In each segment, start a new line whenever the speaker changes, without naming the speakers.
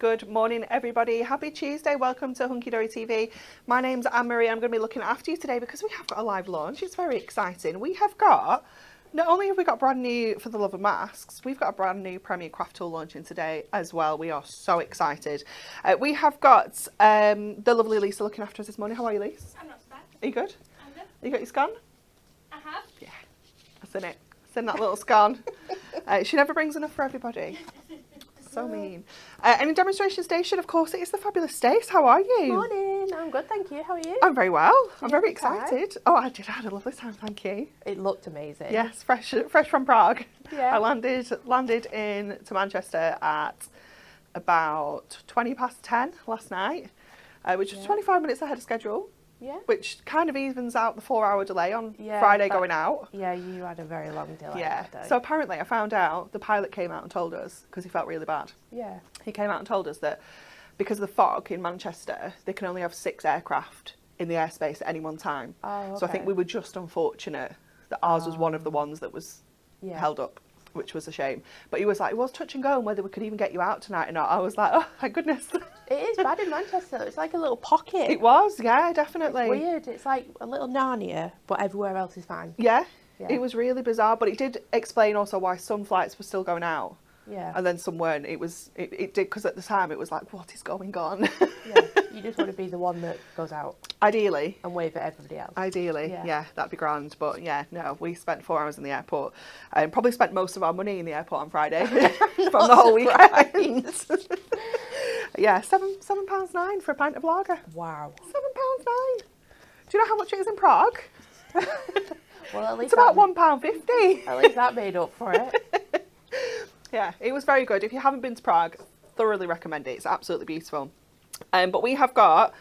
Good morning, everybody. Happy Tuesday. Welcome to Hunky Dory TV. My name's Anne-Marie. I'm going to be looking after you today because we have got a live launch. It's very exciting. We have got, not only have we got brand new For the Love of Masks, we've got a brand new Premier Craft Tool launching today as well. We are so excited. We have got the lovely Lisa looking after us this morning. How are you, Lisa?
I'm not so bad.
Are you good?
I'm good.
You got your scone?
I have.
Yeah. I've seen it. Seen that little scone. She never brings enough for everybody. So mean. Any demonstration station? Of course, it is the fabulous Stace. How are you?
Morning. I'm good, thank you. How are you?
I'm very well. I'm very
have a good
excited. Oh, I did. I had a lovely time. Thank you.
It looked amazing.
Yes, fresh from Prague.
Yeah.
I landed into Manchester at about 10 last night, which was 25 minutes ahead of schedule.
Yeah.
Which kind of evens out the 4-hour delay on Friday going out.
Yeah, you had a very long delay.
Yeah.
That day.
So apparently I found out the pilot came out and told us, because he felt really bad.
Yeah.
He came out and told us that because of the fog in Manchester, they can only have 6 aircraft in the airspace at any one time.
Oh, okay.
So I think we were just unfortunate that ours was one of the ones that was held up, which was a shame. But he was like, it was touch and go on whether we could even get you out tonight or not. I was like, oh, thank goodness.
It is bad in Manchester. It's like a little pocket.
It was, yeah, definitely.
It's weird. It's like a little Narnia, but everywhere else is fine.
Yeah,
Yeah.
it was really bizarre. But it did explain also why some flights were still going out.
Yeah.
And then some weren't. It did, because at the time it was like, what is going on?
Yeah. You just want to be the one that goes out
Ideally.
and wave at everybody else.
Ideally,
Yeah.
yeah, that'd be grand. But yeah, no, we spent 4 hours in the airport and probably spent most of our money in the airport on Friday from the whole weekend. Yeah, £7.9 for a pint of lager.
Wow.
£7.9. Do you know how much it is in Prague?
Well, at
It's
least
about £1.50.
At least that made up for it.
Yeah, it was very good. If you haven't been to Prague, thoroughly recommend it. It's absolutely beautiful. But we have got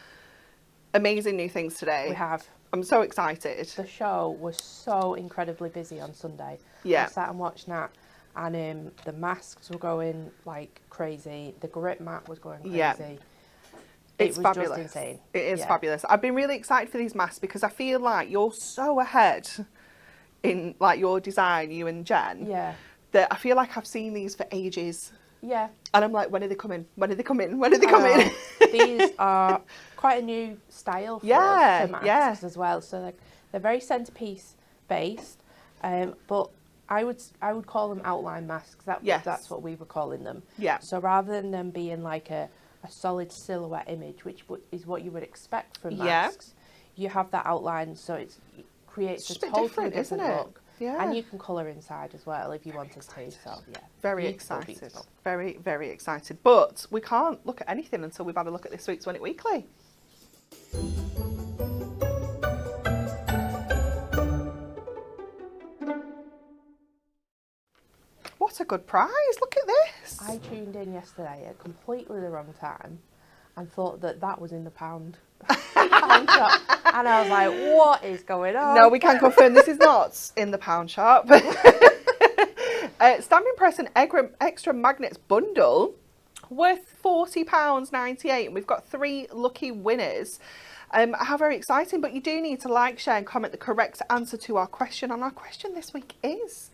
amazing new things today.
We have.
I'm so excited.
The show was so incredibly busy on Sunday.
Yeah.
I sat and watched that, and the masks were going like crazy. The grip mat was going crazy.
Yeah.
It
It's
was
fabulous.
just insane.
It is
Yeah.
fabulous. I've been really excited for these masks because I feel like you're so ahead in like your design, you and Jen,
Yeah.
that I feel like I've seen these for ages.
Yeah.
And I'm like, when are they coming? When are they coming? When are they
I
coming?
know. These are quite a new style for
Yeah,
us, for masks
yeah.
as well. So they're very centerpiece based, but I would call them outline masks.
Yes.
That's what we were calling them.
Yeah.
So rather than them being like a solid silhouette image, which is what you would expect from masks, you have that outline, so it creates
It's
a
a bit
totally
different, isn't
different
it?
look.
Yeah.
And you can colour inside as well if you wanted to. So yeah.
Very
Beautiful,
excited.
beautiful.
Very, very excited. But we can't look at anything until we've had a look at this week's Win It Weekly. What a good prize. Look at this.
I tuned in yesterday at completely the wrong time and thought that was in the pound shop. And I was like, what is going on?
No, we can confirm this is not in the pound shop. Stamping press and extra magnets bundle worth £40.98, and we've got 3 lucky winners. How very exciting, but you do need to like, share and comment the correct answer to our question, and our question this week is,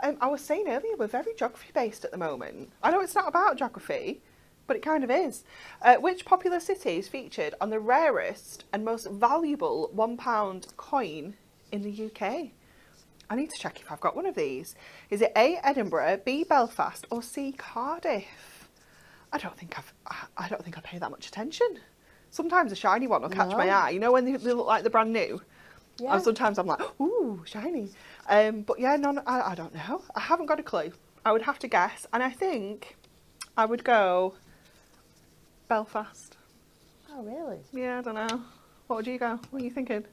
I was saying earlier, we're very geography based at the moment. I know it's not about geography, but it kind of is. Which popular city is featured on the rarest and most valuable £1 coin in the UK? I need to check if I've got one of these. Is it A, Edinburgh, B, Belfast, or C, Cardiff? I don't think I pay that much attention. Sometimes a shiny one will catch my eye. You know when they look like they're brand new?
Yeah.
And sometimes I'm like, ooh, shiny. But yeah, I don't know. I haven't got a clue. I would have to guess. And I think I would go Belfast.
Oh, really?
Yeah, I don't know. What would you go? What are you thinking?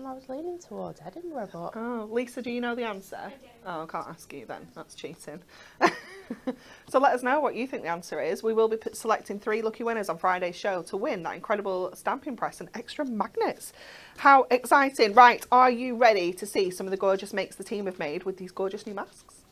I was leaning towards Edinburgh, but
Oh, Lisa, do you know the answer?
I do.
Oh, I can't ask you then. That's cheating. So let us know what you think the answer is. We will be selecting 3 lucky winners on Friday's show to win that incredible stamping press and extra magnets. How exciting. Right, are you ready to see some of the gorgeous makes the team have made with these gorgeous new masks?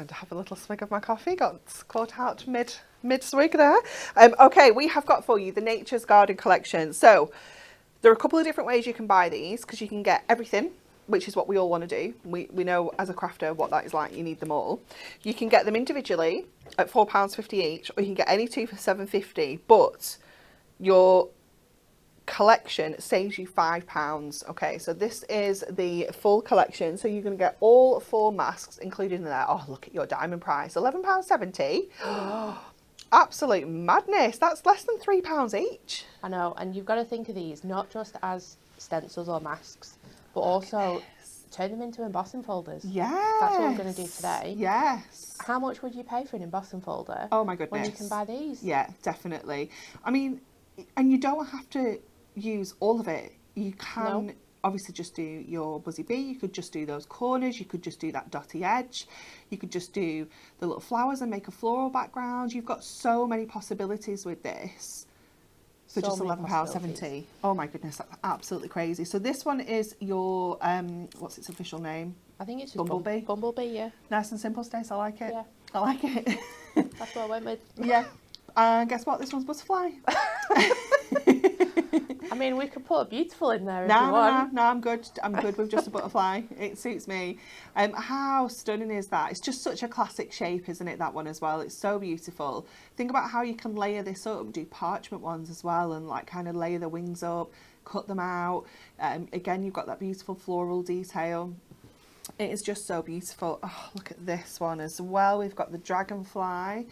And have a little swig of my coffee. Got caught out mid swig there. Okay, we have got for you the Nature's Garden collection. So there are a couple of different ways you can buy these, because you can get everything, which is what we all want to do. We know as a crafter what that is like. You need them all. You can get them individually at £4.50 each, or you can get any two for £7.50. But your collection saves you £5. Okay, so this is the full collection, so you're going to get all 4 masks included in there. Oh, look at your diamond price, £11.70.
Oh.
Absolute madness. That's less than £3 each.
I know, and you've got to think of these not just as stencils or masks, but also turn them into embossing folders.
Yes,
that's what I'm going to do today.
Yes.
How much would you pay for an embossing folder?
Oh my goodness,
when you can buy these?
Yeah, definitely. I mean, and you don't have to use all of it. You can obviously just do your Buzzy Bee. You could just do those corners. You could just do that dotty edge. You could just do the little flowers and make a floral background. You've got so many possibilities with this. So just £11.70. Oh my goodness, that's absolutely crazy. So this one is your what's its official name?
I think it's just
Bumblebee.
Bumblebee, yeah.
Nice and simple, Stace. I like it.
Yeah.
I like it.
That's what I went with.
Yeah. And guess what? This one's butterfly.
I mean, we could put a beautiful in there if you want.
No, I'm good. I'm good with just a butterfly. It suits me. How stunning is that? It's just such a classic shape, isn't it, that one as well? It's so beautiful. Think about how you can layer this up, do parchment ones as well, and like kind of layer the wings up, cut them out. Again, you've got that beautiful floral detail. It is just so beautiful. Oh, look at this one as well. We've got the dragonfly.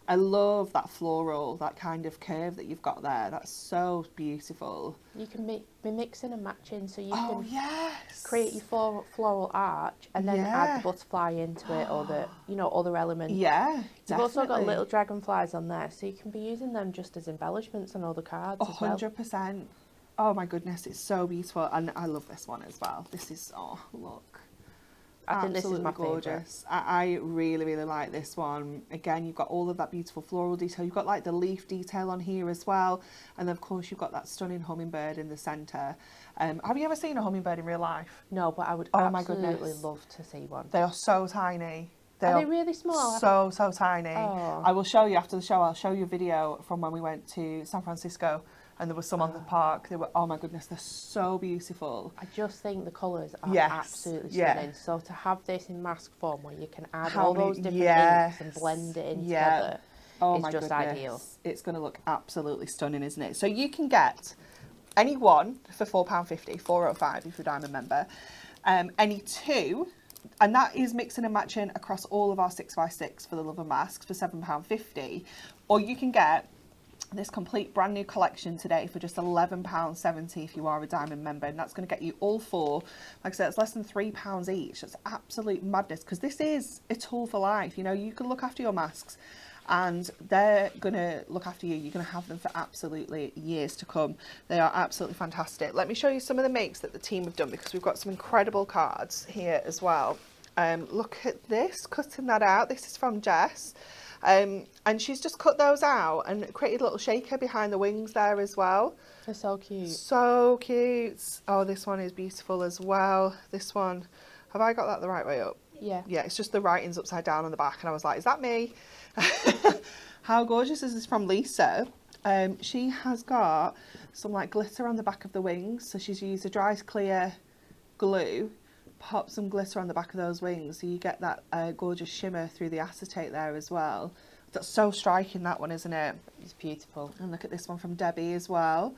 I love that floral, that kind of curve that you've got there. That's so beautiful.
You can be mixing and matching, so you
Oh,
can
yes.
create your floral arch and then add the butterfly into it, or the other elements.
Yeah,
You've
definitely.
also got little dragonflies on there, so you can be using them just as embellishments on all the cards as well.
100%. Oh my goodness, it's so beautiful, and I love this one as well. This is, oh look.
I think this is my
gorgeous. I really, really like this one. Again, you've got all of that beautiful floral detail. You've got like the leaf detail on here as well. And then of course you've got that stunning hummingbird in the centre. Have you ever seen a hummingbird in real life?
No, but I would absolutely love to see one.
They are so tiny.
Are they really small?
So tiny.
Oh.
I will show you after the show. I'll show you a video from when we went to San Francisco. And there was some on the park. They were, oh my goodness, they're so beautiful.
I just think the colours are absolutely stunning.
Yeah.
So to have this in mask form where you can add all those different inks and blend it in together is just ideal.
It's going to look absolutely stunning, isn't it? So you can get any one for £4.50, 4 or 5 if you're a Diamond member. Any two, and that is mixing and matching across all of our 6x6 for the Love of Masks for £7.50. Or you can get this complete brand new collection today for just £11.70 if you are a Diamond member, and that's going to get you all 4. Like I said, it's less than £3 each. That's absolute madness, because this is a tool for life. You know, you can look after your masks and they're going to look after you. You're going to have them for absolutely years to come. They are absolutely fantastic. Let me show you some of the makes that the team have done, because we've got some incredible cards here as well. Look at this, cutting that out. This is from Jess. And she's just cut those out and created a little shaker behind the wings there as well.
They're so cute.
So cute. Oh, this one is beautiful as well. This one, have I got that the right way up?
Yeah.
Yeah, it's just the writing's upside down on the back, and I was like, is that me? How gorgeous is this from Lisa? She has got some like glitter on the back of the wings. So she's used a dry clear glue, pop some glitter on the back of those wings, so you get that gorgeous shimmer through the acetate there as well. That's so striking, that one, isn't it?
It's beautiful.
And look at this one from Debbie as well.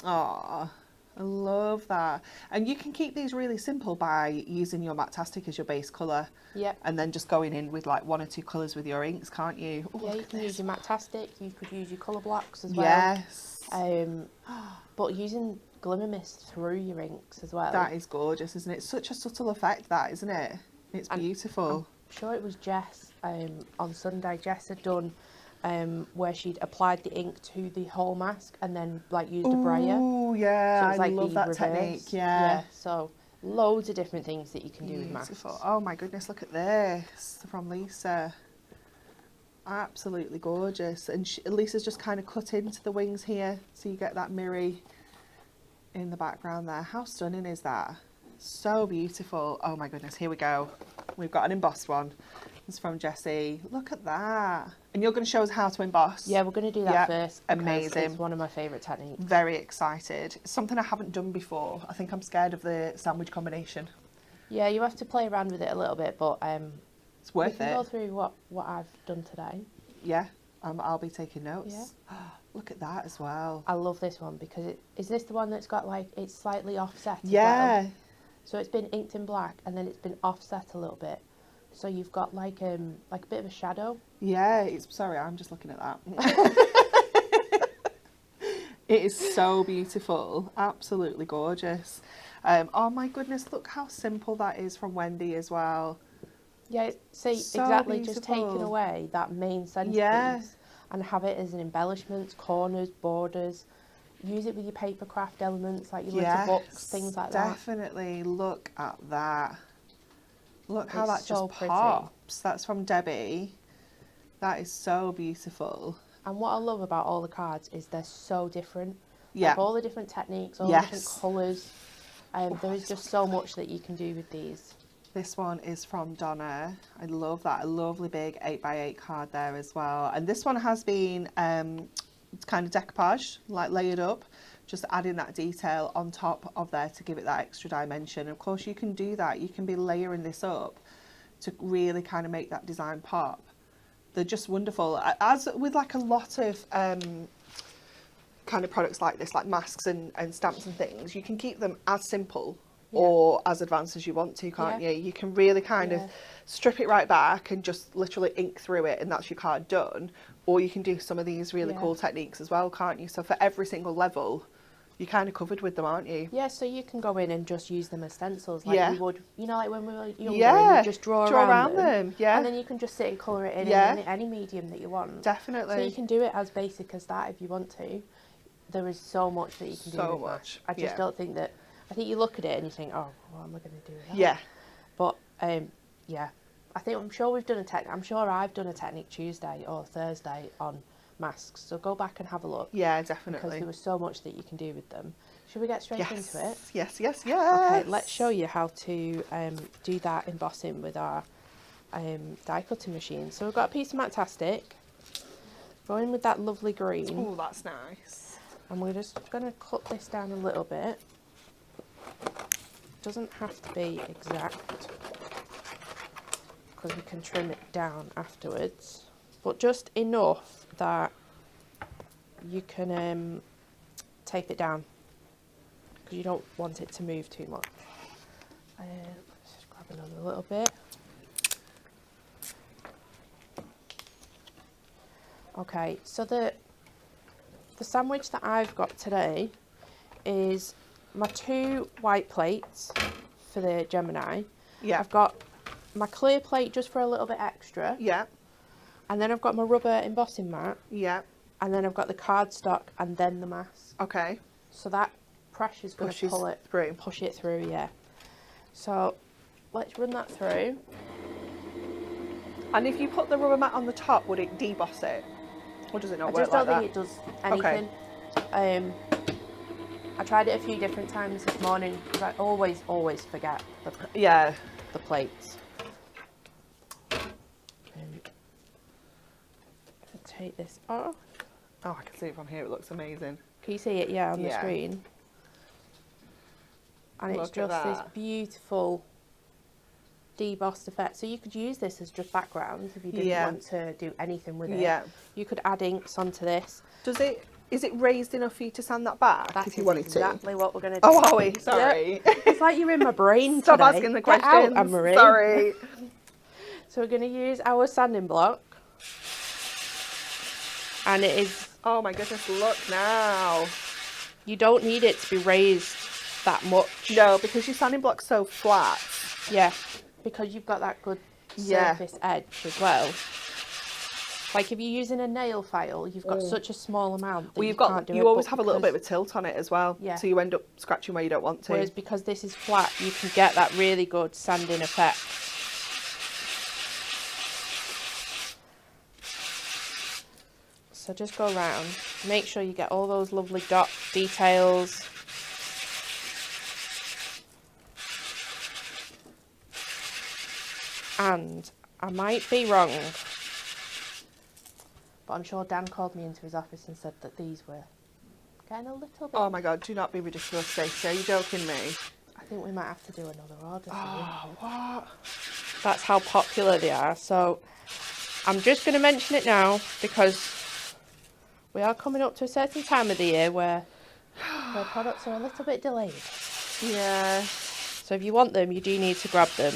Oh, I love that. And you can keep these really simple by using your Matastic as your base colour.
Yeah.
And then just going in with like 1 or 2 colours with your inks, can't you? Ooh,
yeah, you can use your Matastic, you could use your colour blocks as well.
Yes.
But using glimmer mist through your inks as well.
That is gorgeous, isn't it? Such a subtle effect, that, isn't it? It's beautiful.
I'm sure it was Jess on Sunday. Jess had done where she'd applied the ink to the whole mask and then like used a brayer.
Oh yeah,
so it was like
I love that
reverse.
technique. Yeah.
So loads of different things that you can do with masks.
Oh my goodness, look at this from Lisa. Absolutely gorgeous. And Lisa's just kind of cut into the wings here, so you get that mirror in the background there. How stunning is that? So beautiful. Oh my goodness, here we go. We've got an embossed one. It's from Jessie. Look at that. And you're going to show us how to emboss.
Yeah, we're going to do that first.
Amazing.
It's one of my favourite techniques.
Very excited. It's something I haven't done before. I think I'm scared of the sandwich combination.
Yeah, you have to play around with it a little bit, but
it's worth
we can
it.
go through what I've done today.
Yeah, I'll be taking notes.
Yeah.
Look at that as well.
I love this one because is this the one that's got like it's slightly offset as
Yeah.
well? So it's been inked in black and then it's been offset a little bit. So you've got like a bit of a shadow.
Yeah, sorry, I'm just looking at that. It is so beautiful, absolutely gorgeous. Oh my goodness, look how simple that is from Wendy as well.
Yeah, see,
So
exactly,
beautiful.
just taking away that main centerpiece
Yeah.
and have it as an embellishments, corners, borders. Use it with your paper craft elements, like your little books, things like that.
Definitely, look at that. Look how
It's
that
so
just
pretty.
pops. That's from Debbie. That is so beautiful.
And what I love about all the cards is they're so different.
Yeah.
Like all the different techniques, all the different colours. There is just so much that you can do with these.
This one is from Donna. I love that. A lovely big 8x8 card there as well. And this one has been it's kind of decoupage, like layered up, just adding that detail on top of there to give it that extra dimension. Of course, you can do that. You can be layering this up to really kind of make that design pop. They're just wonderful. As with like a lot of kind of products like this, like masks and stamps and things, you can keep them as simple or as advanced as you want to, can't you? You can really kind of strip it right back and just literally ink through it and that's your card done. Or you can do some of these really cool techniques as well, can't you? So for every single level, you're kind of covered with them, aren't you?
Yeah, so you can go in and just use them as stencils like you would, you know, like when we were younger and you just draw around them.
Yeah.
And then you can just sit and colour it in any medium that you want.
Definitely.
So you can do it as basic as that if you want to. There is so much that you can do with that. I just don't think that, I think you look at it and you think, oh, what am I going to do with that?
Yeah.
But, yeah, I'm sure we've done I'm sure I've done a Technique Tuesday or Thursday on masks. So go back and have a look.
Yeah, definitely.
Because there was so much that you can do with them. Should we get straight into it?
Yes.
Okay, let's show you how to do that embossing with our die cutting machine. So we've got a piece of Matastic. Go in with that lovely green.
Oh, that's nice.
And we're just going to cut this down a little bit. Doesn't have to be exact because we can trim it down afterwards, but just enough that you can tape it down because you don't want it to move too much. Let's just grab another little bit. Okay, so the sandwich that I've got today is my 2 white plates for the Gemini.
Yeah.
I've got my clear plate just for a little bit extra.
Yeah.
And then I've got my rubber embossing mat.
Yeah.
And then I've got the cardstock and then the mask.
Okay.
So that pressure's going to pull it
through.
Push it through, yeah. So let's run that through.
And if you put the rubber mat on the top, would it deboss it? Or does it not work like that?
I just don't think it does anything. Okay. I tried it a few different times this morning because I always forget the plates. Take this off.
Oh, I can see it from here. It looks amazing.
Can you see it? Yeah, on the screen. And it's just this beautiful debossed effect. So you could use this as just background if you didn't want to do anything with it. Yeah. You could add inks onto this.
Is it raised enough for you to sand that back if you wanted to?
That's exactly what we're going to do.
Oh, are we? Sorry.
Yep. It's like you're in my brain
Stop
today.
asking the
Get
questions.
out, Anne-Marie.
Sorry.
So we're going to use our sanding block. And it is...
Oh my goodness, look now.
You don't need it to be raised that much.
No, because your sanding block's so flat.
Yeah, because you've got that good surface edge as well. Like if you're using a nail file, you've got such a small amount that
you always have a little bit of a tilt on it as well. Yeah. So you end up scratching where you don't want to.
Whereas because this is flat, you can get that really good sanding effect. So just go around, make sure you get all those lovely dot details. And I might be wrong, but I'm sure Dan called me into his office and said that these were getting a little bit...
Oh my God, do not be ridiculous, Stacey. Are you joking me?
I think we might have to do another order soon.
Oh, what?
That's how popular they are. So I'm just going to mention it now because we are coming up to a certain time of the year where products are a little bit delayed.
Yeah.
So if you want them, you do need to grab them.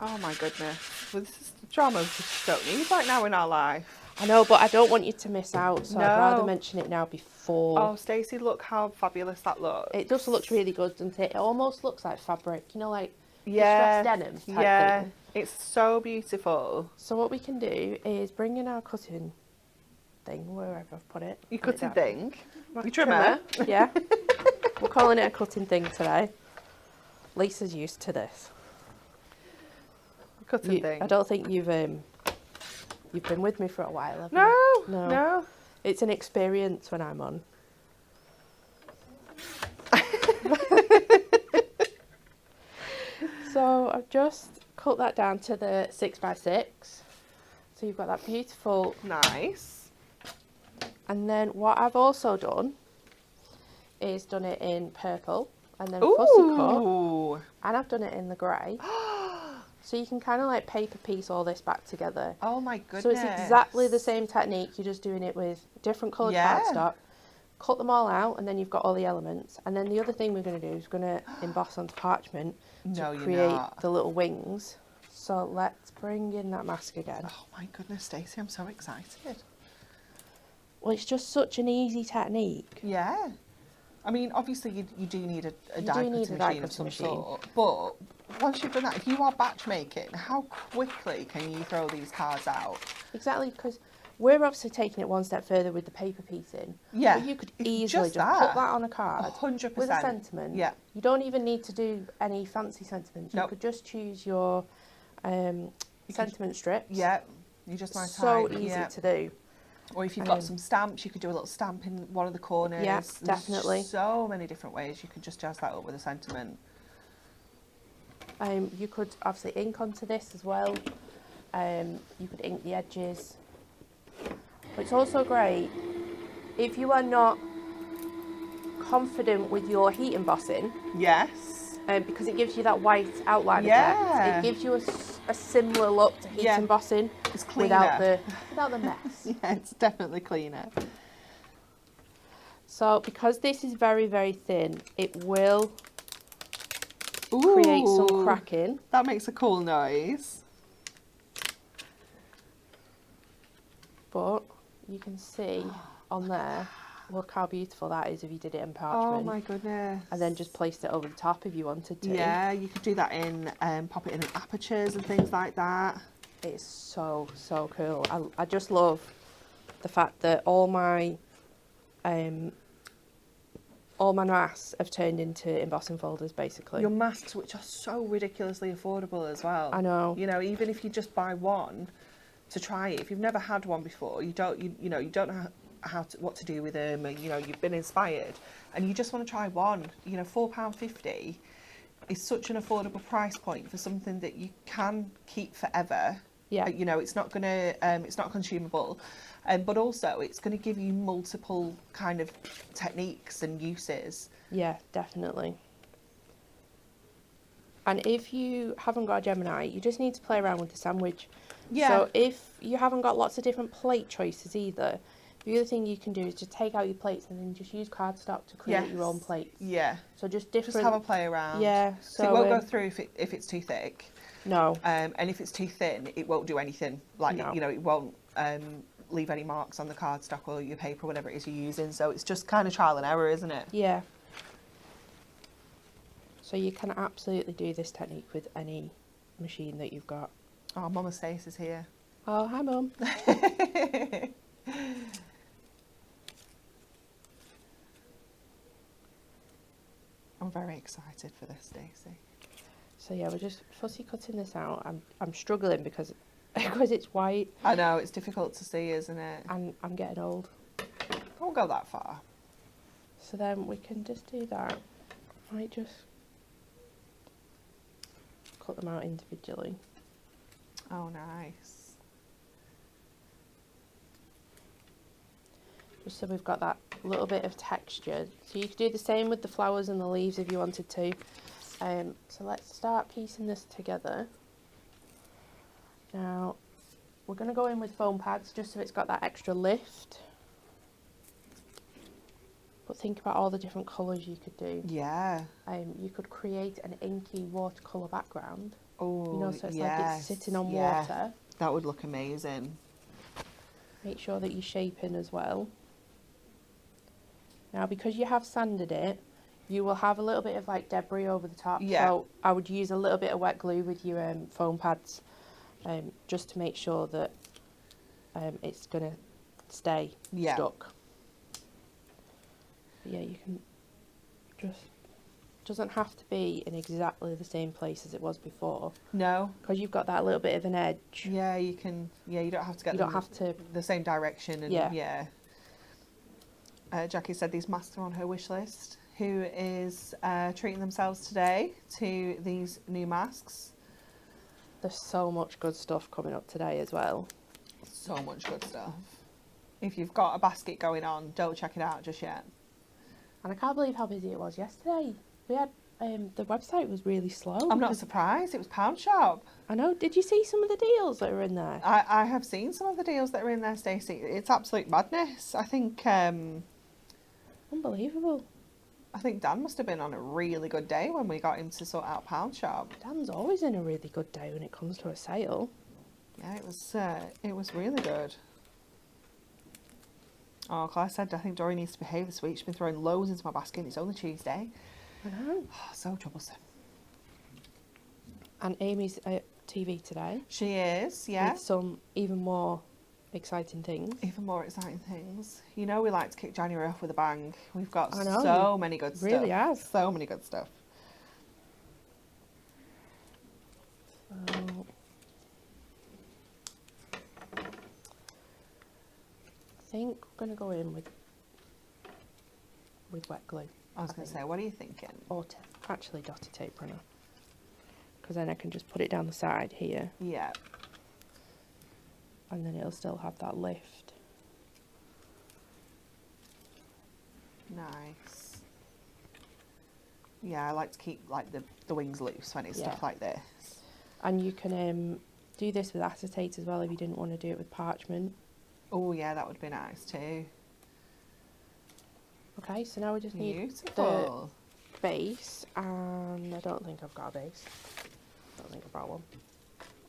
Oh my goodness. Well, this is the drama we just don't need right now in our life.
I know, but I don't want you to miss out, so I'd rather
No.
mention it now before.
Oh, Stacey, look how fabulous that looks.
It just looks really good, doesn't it? It almost looks like fabric, you know, like
Yeah.
distressed denim type
Yeah.
thing.
It's so beautiful.
So what we can do is bring in our cutting thing, wherever I've put it.
Your
Put it
cutting
down.
thing.
My
Your trimmer.
Yeah. We're calling it a cutting thing today. Lisa's used to this.
Cutting thing.
I don't think you've been with me for a while, have
No,
you?
no.
It's an experience when I'm on. So I've just cut that down to the 6x6. So you've got that beautiful.
Nice.
And then what I've also done is done it in purple and then fussy cut.
Ooh.
And I've done it in the grey. So you can kind of like paper piece all this back together.
Oh my goodness.
So it's exactly the same technique, you're just doing it with different coloured cardstock. Cut them all out and then you've got all the elements. And then the other thing we're going to do is we're going to emboss onto parchment to create the little wings. So let's bring in that mask again.
Oh my goodness, Stacey, I'm so excited.
Well, it's just such an easy technique.
Yeah. I mean, obviously you do need a die cutting machine of some sort. But once you've done that, if you are batch making, how quickly can you throw these cards out?
Exactly, because we're obviously taking it one step further with the paper piecing.
Yeah.
But you could easily just put that on a card
100%.
with a sentiment.
Yeah.
You don't even need to do any fancy sentiments. You
Nope.
could just choose your sentiment strips.
Yeah. You just might
So easy to do.
Or if you've got some stamps, you could do a little stamp in one of the corners.
Yeah,
There's
definitely.
so many different ways you could just jazz that up with a sentiment.
You could obviously ink onto this as well. You could ink the edges. But it's also great if you are not confident with your heat embossing.
Yes.
Because it gives you that white outline
Yeah.
effect. It gives you a similar look to heat embossing.
It's cleaner.
Without the mess.
Yeah, it's definitely cleaner.
So because this is very, very thin, it will create some cracking.
That makes a cool noise.
But you can see on there, look how beautiful that is if you did it in parchment.
Oh my goodness.
And then just placed it over the top if you wanted to.
Yeah, you could do that in, pop it in apertures and things like that.
It's so, so cool. I just love the fact that all my masks have turned into embossing folders, basically.
Your masks, which are so ridiculously affordable as well.
I know.
You know, even if you just buy one to try it, if you've never had one before, you don't know what to do with them, and you've been inspired, and you just want to try one. £4.50 is such an affordable price point for something that you can keep forever.
Yeah.
It's not it's not consumable, but also it's going to give you multiple kind of techniques and uses.
Yeah, definitely. And if you haven't got a Gemini, you just need to play around with the sandwich.
Yeah.
So if you haven't got lots of different plate choices either, the other thing you can do is just take out your plates and then just use cardstock to create your own plates.
Yeah.
So just different.
Just have a play around.
Yeah.
So it won't go through if it's too thick.
No.
And if it's too thin, it won't do anything. Like, it won't leave any marks on the cardstock or your paper, whatever it is you're using. So it's just kind of trial and error, isn't it?
Yeah. So you can absolutely do this technique with any machine that you've got.
Oh, Mama Stace is here.
Oh, hi, Mum.
I'm very excited for this, Stacey.
So yeah, we're just fussy cutting this out. I'm struggling because it's white.
I know, it's difficult to see, isn't it?
And I'm getting old.
I won't go that far.
So then we can just do that. Might just cut them out individually.
Oh, nice.
Just so we've got that little bit of texture. So you could do the same with the flowers and the leaves if you wanted to. So let's start piecing this together. Now, we're going to go in with foam pads just so it's got that extra lift. But think about all the different colours you could do.
Yeah.
You could create an inky watercolour background.
Oh,
You know, so it's like
yes.
it's sitting on
Yeah.
water.
That would look amazing.
Make sure that you're shaping as well. Now, because you have sanded it, you will have a little bit of like debris over the top.
Yeah.
So I would use a little bit of wet glue with your foam pads, just to make sure that it's going to stay stuck. But yeah, you can just, doesn't have to be in exactly the same place as it was before.
No.
Because you've got that little bit of an edge.
Yeah, you can. Yeah, you don't have to get.
You don't have to.
The same direction. And
Yeah.
Jackie said these masks are on her wish list. Who is treating themselves today to these new masks?
There's so much good stuff coming up today as well.
So much good stuff. If you've got a basket going on, don't check it out just yet.
And I can't believe how busy it was yesterday. We had the website was really slow.
I'm not surprised. It was Pound Shop.
I know. Did you see some of the deals that are in there?
I have seen some of the deals that are in there, Stacey. It's absolute madness. I think
Unbelievable.
Dan must have been on a really good day when we got him to sort out Pound Shop.
Dan's always in a really good day when it comes to a sale.
Yeah, it was really good. Oh, Claire said, I think Dory needs to behave this week. She's been throwing loads into my basket and it's only Tuesday.
I know.
Oh, so troublesome.
And Amy's at TV today.
She is, yeah.
With some even more exciting things.
Even more exciting things. You know we like to kick January off with a bang. We've got
I know,
so many good stuff.
Really have.
So many good stuff.
So, I think we're going to go in with wet glue.
I was going to say, what are you thinking?
Or actually dotty tape runner. Because then I can just put it down the side here.
Yeah.
And then it'll still have that lift.
Nice. Yeah, I like to keep like the wings loose when it's stuff like this.
And you can do this with acetate as well if you didn't want to do it with parchment.
Oh yeah, that would be nice too.
Okay, so now we just need
Beautiful.
the base, and I don't think I've got a base. I don't think I've got one.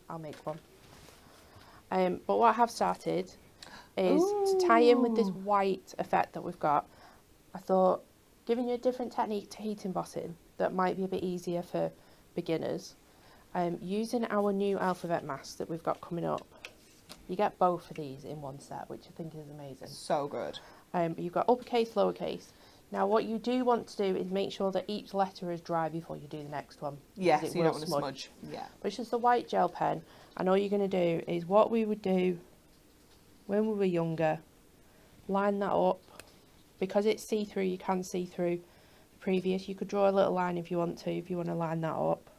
I'll make one. But what I have started is to tie in with this white effect that we've got. I thought, giving you a different technique to heat embossing that might be a bit easier for beginners, using our new alphabet mask that we've got coming up. You get both of these in one set, which I think is amazing.
So good.
You've got uppercase, lowercase. Now what you do want to do is make sure that each letter is dry before you do the next one.
Yes, you don't want to smudge. Yeah.
But it's just a white gel pen, and all you're going to do is what we would do when we were younger. Line that up. Because it's see-through, you can see through the previous. You could draw a little line if you want to line that up.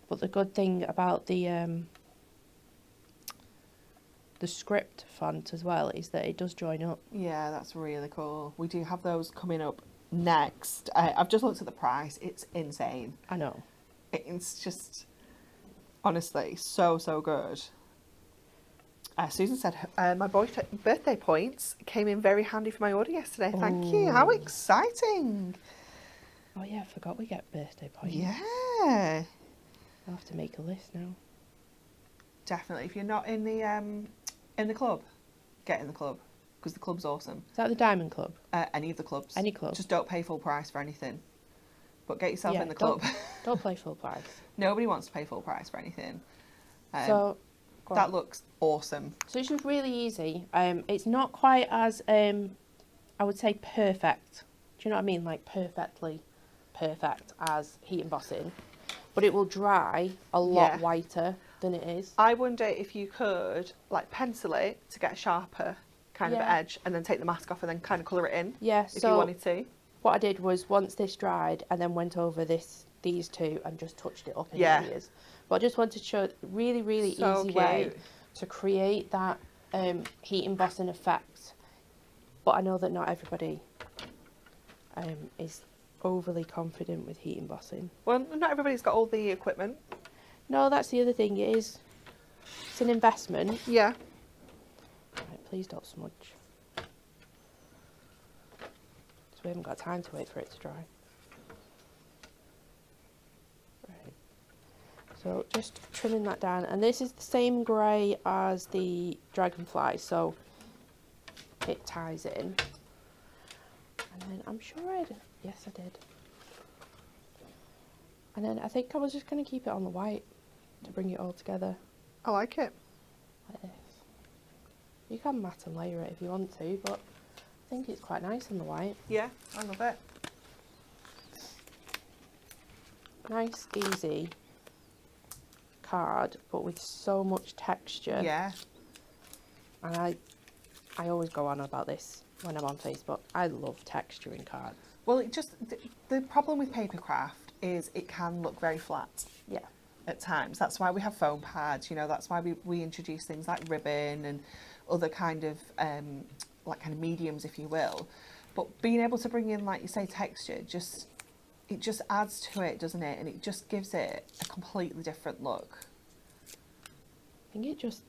But the good thing about the script font as well is that it does join up.
Yeah, that's really cool. We do have those coming up next. I've just looked at the price. It's insane.
I know.
It's just, honestly, so good. Susan said my birthday points came in very handy for my order yesterday. Thank you. How exciting.
Oh yeah, I forgot we get birthday points.
Yeah.
I'll have to make a list now.
Definitely. If you're not in the club, get in the club, because the club's awesome.
Is that the Diamond Club?
Any of the clubs.
Any club.
Just don't pay full price for anything. But get yourself in the club.
Don't play full price. Nobody
wants to pay full price for anything.
So
that looks awesome.
So it's just really easy. It's not quite as I would say perfect. Do you know what I mean? Like perfectly perfect as heat embossing, but it will dry a lot whiter than it is.
I wonder if you could like pencil it to get a sharper kind of edge, and then take the mask off and then kind of colour it in.
Yeah.
If you wanted to.
What I did was once this dried, and then went over these two and just touched it up in areas. But I just wanted to show a really
So
easy way
cute.
to create that heat embossing effect. But I know that not everybody is overly confident with heat embossing.
Well, not everybody's got all the equipment.
No, that's the other thing. It's an investment.
Yeah.
Right, please don't smudge. So we haven't got time to wait for it to dry. Right. So just trimming that down, and this is the same grey as the dragonfly, so it ties in. And then I'm sure I did. Yes, I did. And then I think I was just going to keep it on the white to bring it all together
I like it.
like this. You can matte and layer it if you want to, but I think it's quite nice on the white.
Yeah, I love it.
Nice, easy card, but with so much texture.
Yeah.
And I always go on about this when I'm on Facebook. I love texture in cards.
Well, the problem with paper craft is it can look very flat.
Yeah.
At times. That's why we have foam pads, you know, that's why we introduce things like ribbon and other kind of like kind of mediums, if you will. But being able to bring in, like you say, texture, it just adds to it, doesn't it? And it just gives it a completely different look.
I think it just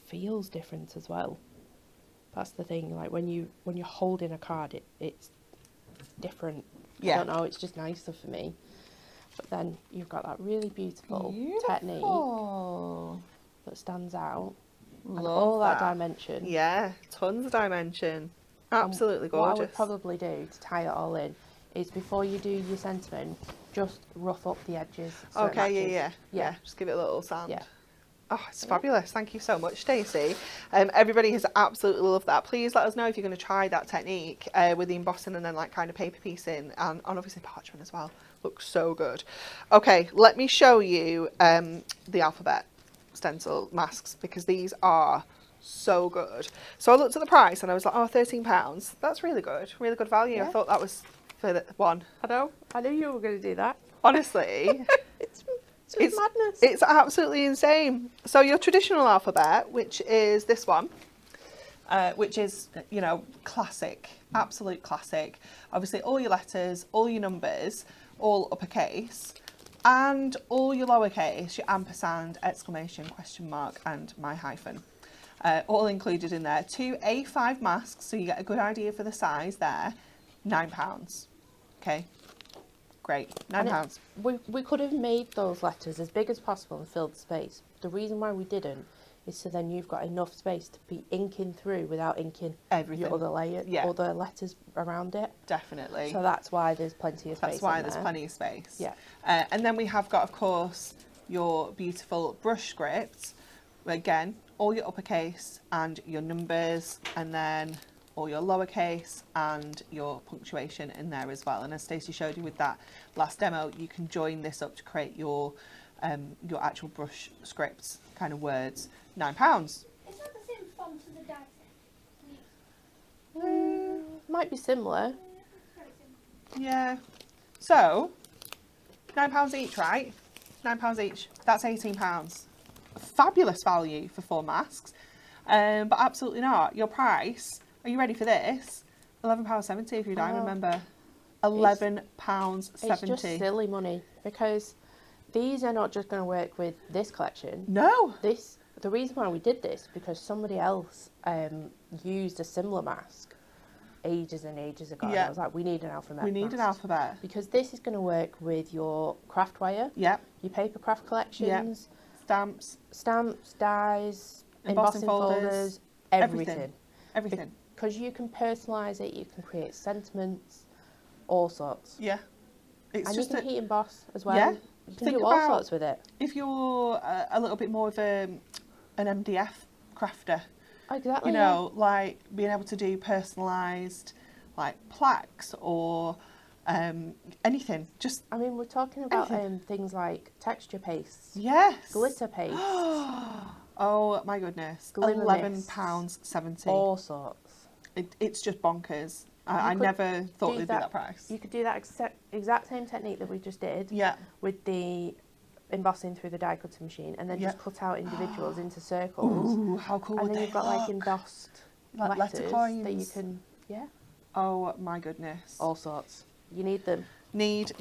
feels different as well. That's the thing, like when you're holding a card, it's different.
Yeah.
I don't know, it's just nicer for me. But then you've got that really beautiful technique that stands out. And
Love
all that
that.
dimension.
Yeah, tons of dimension. Absolutely gorgeous.
What I would probably do to tie it all in is before you do your sentiment, just rough up the edges. So it matches.
Yeah. Just give it a little sand.
Yeah.
Oh, it's fabulous. Thank you so much, Stacey. Everybody has absolutely loved that. Please let us know if you're going to try that technique with the embossing and then like kind of paper piecing and obviously parchment as well. Looks so good. Okay, let me show you the alphabet stencil masks because these are so good. So I looked at the price and I was like, oh, £13. That's really good value.
Yeah.
I thought that was for the one.
I knew you were going to do that.
Honestly.
It's madness.
It's absolutely insane. So your traditional alphabet, which is this one, which is, you know, classic, absolute classic. Obviously all your letters, all your numbers, all uppercase, and all your lowercase, your ampersand, exclamation, question mark, and my hyphen. All included in there. 2 A5 masks, so you get a good idea for the size there. £9. Okay. Great, £9.
We could have made those letters as big as possible and filled the space. The reason why we didn't is so then you've got enough space to be inking through without inking
Everything.
your other layer, other letters around it.
Definitely.
So that's why there's plenty of space.
That's why
in
there's
there.
plenty of space.
Yeah.
And then we have got, of course, your beautiful brush script. Again, all your uppercase and your numbers, and then all your lowercase and your punctuation in there as well. And as Stacey showed you with that last demo, you can join this up to create your actual brush scripts kind of words. £9.
Is that the same font as the die set?
Might be similar.
Very similar.
Yeah. So, £9 each, right? £9 each. That's £18. Fabulous value for 4 masks. But absolutely not. Your price, are you ready for this? £11.70 if you're a diamond member. £11.70.
It's just silly money because these are not just going to work with this collection.
No.
The reason why we did this because somebody else used a similar mask ages and ages ago. And I was like, we need an alphabet.
We need an alphabet.
Because this is going to work with your craft wire,
Yep.
your paper craft collections,
Stamps.
Dies,
Embossing
embossing
folders,
folders,
everything.
Because you can personalise it, you can create sentiments, all sorts.
Yeah. It's
And
just
you can heat emboss as well.
Yeah.
You can
Think
do all
about-
sorts with it.
if you're a little bit more of an MDF crafter,
Exactly.
you know, like being able to do personalised like plaques or anything. Just
I mean, we're talking about
Anything.
things like texture pastes,
yes.
glitter pastes,
Oh my goodness.
Glimmer
£11.70.
all sorts.
It's just bonkers. I
could
never thought
do
they'd be that price.
You could do that exact same technique that we just did
Yeah.
with the embossing through the die cutting machine, and then just
Yep.
cut out individuals into circles.
Ooh, how cool
And
would
then
they
you've got like
look?
embossed
Like letter
letters
coins.
that you can, yeah,
Oh my goodness.
all sorts. You need them.
Need.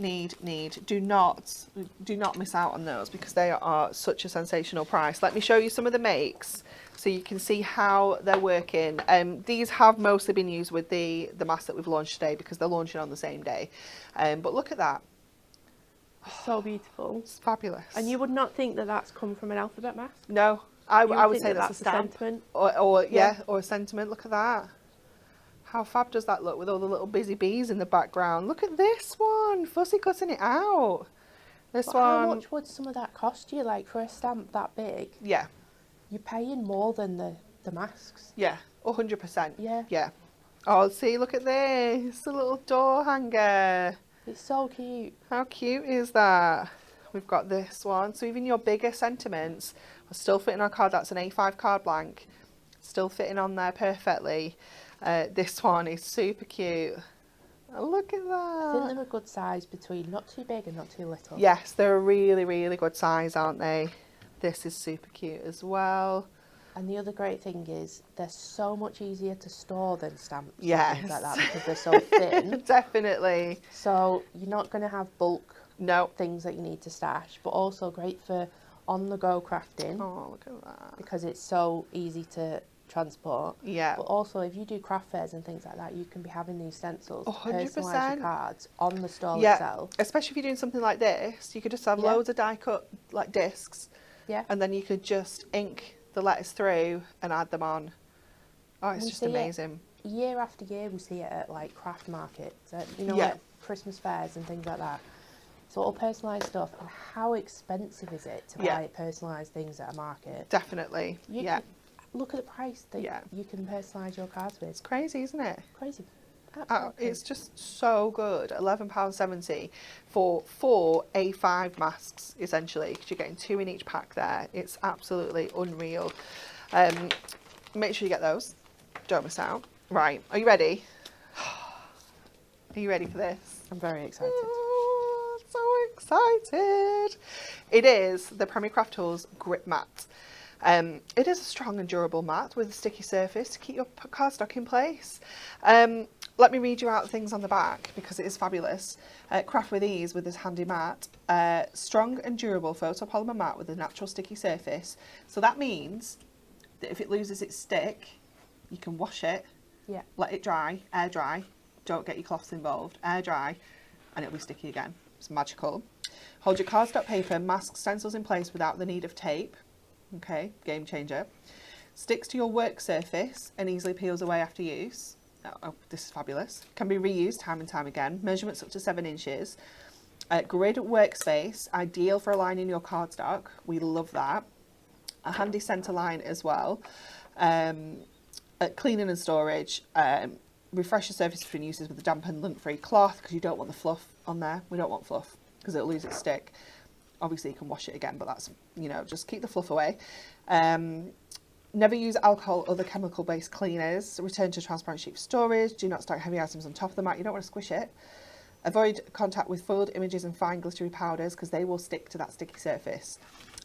Do not miss out on those because they are such a sensational price. Let me show you some of the makes so you can see how they're working. These have mostly been used with the mask that we've launched today because they're launching on the same day. But look at that.
So beautiful.
It's fabulous.
And you would not think that that's come from an alphabet mask.
No, I
You
would
think
say
that
that's a
a
stamp.
sentiment.
Or
Yeah.
or a sentiment. Look at that. How fab does that look with all the little busy bees in the background? Look at this one. Fussy cutting it out. This
But
one.
how much would some of that cost you? Like for a stamp that big,
Yeah.
you're paying more than the masks.
Yeah. 100%.
Yeah.
Yeah. Oh, see, look at this. A little door hanger.
It's so cute.
How cute is that? We've got this one. So even your bigger sentiments are still fitting on card. That's an A5 card blank. Still fitting on there perfectly. This one is super cute. Oh, look at
I think
that.
they're a good size between not too big and not too little.
Yes, they're a really, really good size, aren't they? This is super cute as well.
And the other great thing is they're so much easier to store than stamps and
Yes.
things like that because they're so thin.
Definitely.
So you're not going to have bulk
No.
things that you need to stash, but also great for on-the-go crafting
Oh, look at that.
because it's so easy to transport.
Yeah.
But also, if you do craft fairs and things like that, you can be having these stencils,
100%.
personalise your cards on the stall
Yeah.
itself.
Especially if you're doing something like this, you could just have
Yeah.
loads of die cut like discs,
Yeah.
and then you could just ink the letters through and add them on. Oh, it's
We
just
see it.
amazing.
Year after year, we see it at like craft markets,
Yeah.
like Christmas fairs and things like that. So all personalised stuff. And how expensive is it to
Yeah.
buy personalised things at a market?
Definitely.
You
Yeah.
can- Look at the price that
Yeah.
you can personalise your cards with.
It's crazy, isn't it?
Crazy.
Oh,
Absolutely.
it's just so good. £11.70 for 4 A5 masks, essentially, because you're getting 2 in each pack there. It's absolutely unreal. Make sure you get those. Don't miss out. Right, are you ready? Are you ready for this?
I'm very excited.
Oh, so excited. It is the Premier Craft Tools Grip Mat. It is a strong and durable mat with a sticky surface to keep your cardstock in place. Let me read you out the things on the back because it is fabulous. Craft with ease with this handy mat. Strong and durable photopolymer mat with a natural sticky surface. So that means that if it loses its stick, you can wash it,
Yeah.
let it dry, air dry. Don't get your cloths involved. Air dry, and it'll be sticky again. It's magical. Hold your cardstock paper, mask stencils in place without the need of tape. Okay, game changer. Sticks to your work surface and easily peels away after use. Oh, this is fabulous. Can be reused time and time again. Measurements up to 7 inches. Grid workspace, ideal for aligning your cardstock. We love that. A handy centre line as well. Cleaning and storage. Refresh your surface between uses with a damp and lint-free cloth because you don't want the fluff on there. We don't want fluff because it'll lose its stick. Obviously you can wash it again, but that's, just keep the fluff away. Never use alcohol or other chemical-based cleaners. Return to transparent sheet for storage. Do not stack heavy items on top of the mat. You don't want to squish it. Avoid contact with foiled images and fine glittery powders because they will stick to that sticky surface.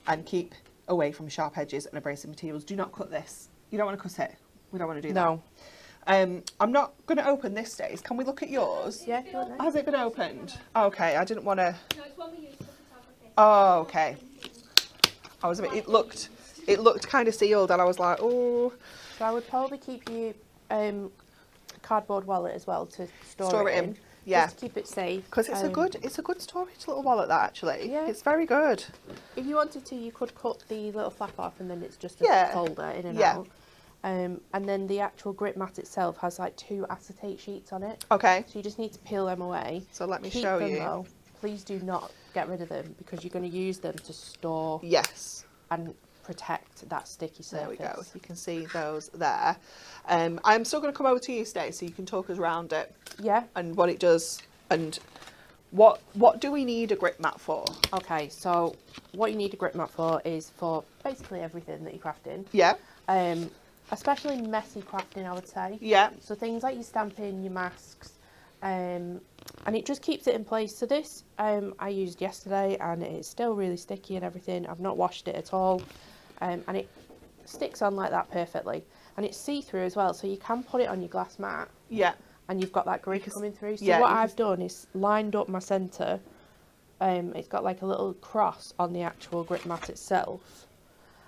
And keep away from sharp edges and abrasive materials. Do not cut this. You don't want to cut it. We don't want to do that.
No.
I'm not going to open this, Stace. Can we look at yours?
Yeah, go on then.
Has it been opened? Okay, I didn't want to...
No, it's one we use for photography.
Oh, okay. I was a bit... It looked kind of sealed and I was like, oh...
So I would probably keep you cardboard wallet as well to
Store it in. Yeah.
Just to keep it safe.
Because it's a good storage little wallet, that, actually.
Yeah.
It's very good.
If you wanted to, you could cut the little flap off and then it's just a
Yeah.
folder in and
Yeah.
out. And then the actual grip mat itself has like 2 acetate sheets on it.
Okay.
So you just need to peel them away.
So let me
Keep
show
them
you.
though. Please do not get rid of them because you're going to use them to store
Yes.
and protect that sticky surface.
There we go. You can see those there. I'm still going to come over to you, Stace, so you can talk us around it
Yeah.
and what it does and what do we need a grip mat for?
Okay, so what you need a grip mat for is for basically everything that you're crafting.
Yeah.
Especially messy crafting, I would say.
Yeah.
So things like your stamping, your masks, and and it just keeps it in place. So this I used yesterday, and it's still really sticky and everything. I've not washed it at all, and it sticks on like that perfectly, and it's see-through as well, so you can put it on your glass mat.
Yeah.
And you've got that grid coming through. So
yeah,
what I've done is lined up my centre. It's got like a little cross on the actual grit mat itself.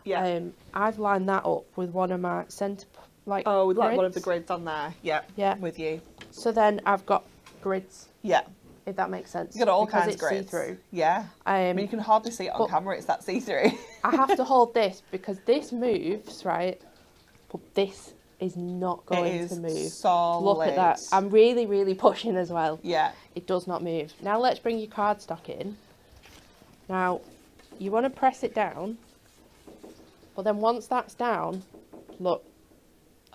Yeah.
I've lined that up with one of my centre
with
grids.
like one of the grids on there. Yeah.
Yeah.
I'm with you.
So then I've got grids.
Yeah.
If that makes sense.
You got all
because
kinds
it's
of grids.
see-through.
Yeah. I mean, you can hardly see it on camera. It's that see-through.
I have to hold this because this moves, right? But this is not going to move.
Solid.
Look at that. I'm really, really pushing as well.
Yeah.
It does not move. Now let's bring your cardstock in. Now, you want to press it down, but then once that's down, look,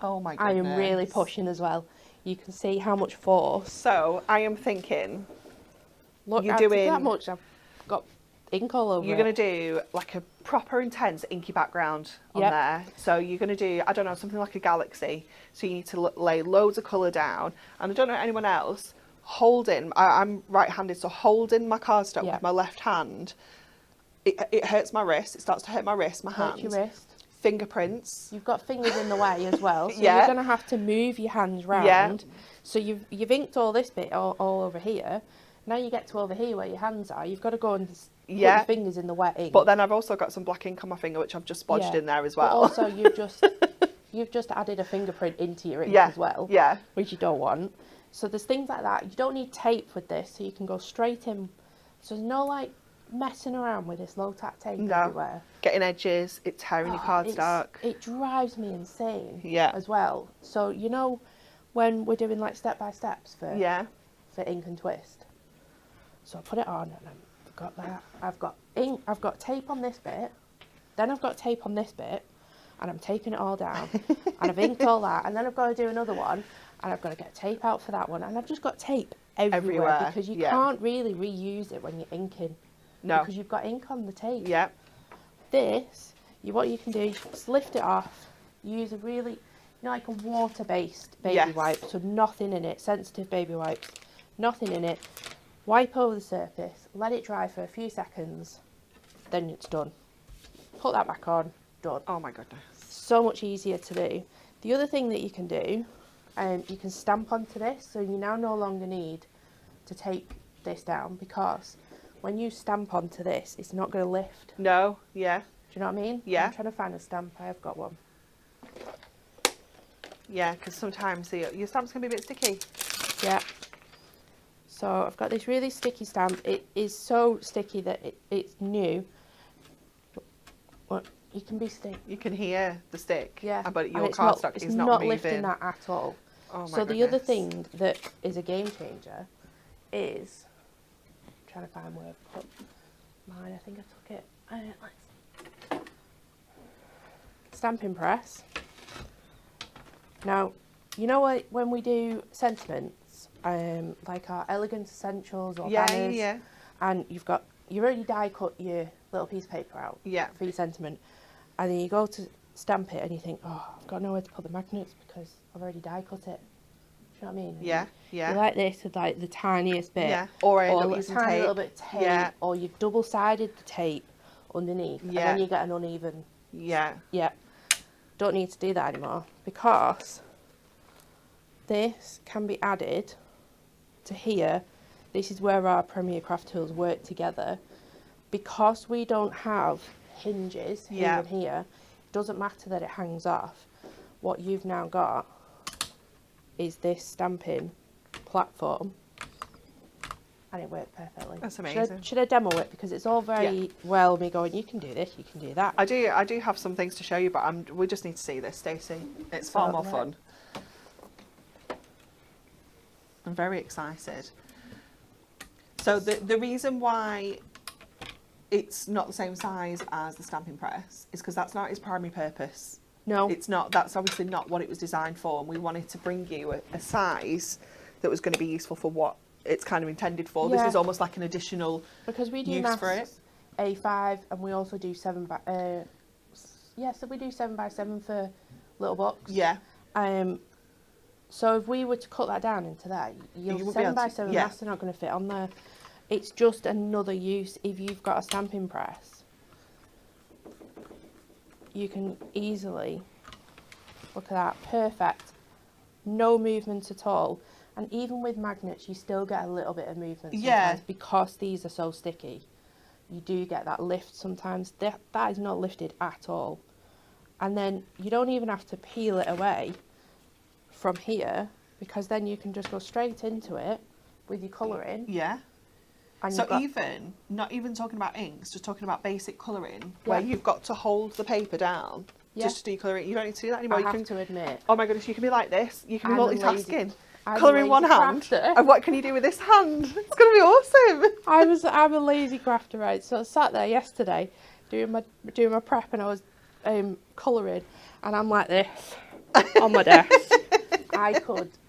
Oh my
I
goodness.
am really pushing as well. You can see how much force.
So I am thinking,
Look,
you're
after
doing
that much. I've got ink all over
you're
it.
going to do like a proper intense inky background on
Yep.
there. So you're going to do, I don't know, something like a galaxy. So you need to lay loads of colour down. And I don't know anyone else, holding, I'm right-handed, so holding my cardstock
Yep.
with my left hand, it hurts my wrist. It starts to hurt my wrist, my
Hurt
hand.
your wrist.
Fingerprints.
You've got fingers in the way as well, so
Yeah.
you're going to have to move your hands round.
Yeah.
So you've inked all this bit all over here. Now you get to over here where your hands are. You've got to go and put
Yeah.
your fingers in the wet ink.
But then I've also got some black ink on my finger, which I've just bodged
Yeah.
in there as
But
well.
also you've just added a fingerprint into your ink
Yeah.
as well,
Yeah.
which you don't want. So there's things like that. You don't need tape with this, so you can go straight in. So there's no like messing around with this low tack tape
No.
everywhere.
Getting edges, it's tearing your cardstock.
It drives me insane.
Yeah.
As well. So you know when we're doing like step by steps for
Yeah.
ink and twist. So I put it on and I've got that. I've got ink. I've got tape on this bit. Then I've got tape on this bit, and I'm taping it all down. And I've inked all that, and then I've got to do another one, and I've got to get tape out for that one, and I've just got tape everywhere. Because you
yeah.
can't really reuse it when you're inking.
No.
Because you've got ink on the tape.
Yeah.
This, what you can do is just lift it off. Use a really, like a water-based baby
Yes.
wipe, so nothing in it. Sensitive baby wipes, nothing in it. Wipe over the surface, let it dry for a few seconds, then it's done. Put that back on, done.
Oh my goodness.
So much easier to do. The other thing that you can do, you can stamp onto this, so you now no longer need to tape this down, because when you stamp onto this, it's not going to lift.
No. Yeah.
Do you know what I mean?
Yeah.
I'm trying to find a stamp. I have got one.
Yeah, because sometimes your stamps can be a bit sticky.
Yeah. So I've got this really sticky stamp. It is so sticky that it's new. What you can be stick.
You can hear the stick.
Yeah.
But your
And it's
cardstock is not moving.
lifting that at all.
Oh my
So the other
goodness.
thing that is a game changer is I'm trying to find where I've put mine. I think I took it. Stamping press. Now, you know what, when we do sentiments, like our elegant essentials or banners,
Yeah.
and you've already die cut your little piece of paper out
Yeah.
for your sentiment, and then you go to stamp it and you think, oh, I've got nowhere to put the magnets because I've already die cut it. Do you know what I mean?
Yeah. Yeah.
You like this with like the tiniest bit,
Yeah. Or I end
or
up
a
using
tiny
tape.
little bit of tape,
Yeah.
or you've double-sided the tape underneath, and
Yeah.
then you get an uneven.
Yeah.
Yeah, don't need to do that anymore, because this can be added to here. This is where our Premier Craft tools work together. Because we don't have hinges here
Yeah.
and here, it doesn't matter that it hangs off. What you've now got is this stamping platform, and it worked perfectly.
That's amazing.
Should I demo it? Because it's all very well me going, you can do this, you can do that.
I do have some things to show you, but we just need to see this, Stacey. It's far more fun. I'm very excited. So the reason why it's not the same size as the stamping press is because that's not its primary purpose.
No.
It's not. That's obviously not what it was designed for, and we wanted to bring you a size that was going to be useful for what it's kind of intended for.
Yeah.
This is almost like an additional
Because we do
use
masks
for it.
A5, and we also do 7 by so we do 7 by 7 for little books.
Yeah.
So if we were to cut that down into there,
You
your
wouldn't be able
7x7
to- yeah.
masks are not going to fit on there. It's just another use. If you've got a stamping press, you can easily, look at that, perfect. No movement at all. And even with magnets, you still get a little bit of movement
Yeah.
sometimes because these are so sticky. You do get that lift sometimes. That is not lifted at all. And then you don't even have to peel it away from here, because then you can just go straight into it with your colouring.
Yeah.
And
So
you've got,
even, not even talking about inks, just talking about basic colouring, where
Yeah.
you've got to hold the paper down
Yeah.
just to do colouring. You don't need to do that anymore.
I
You
have
can,
to admit,
oh my goodness, you can be like this. You can be
I'm a
multitasking.
lazy- I'm a
Colouring one
lazy
hand.
crafter.
And what can you do with this hand? It's going to be awesome.
I'm a lazy crafter, right? So I sat there yesterday doing my prep, and I was colouring, and I'm like this on my desk.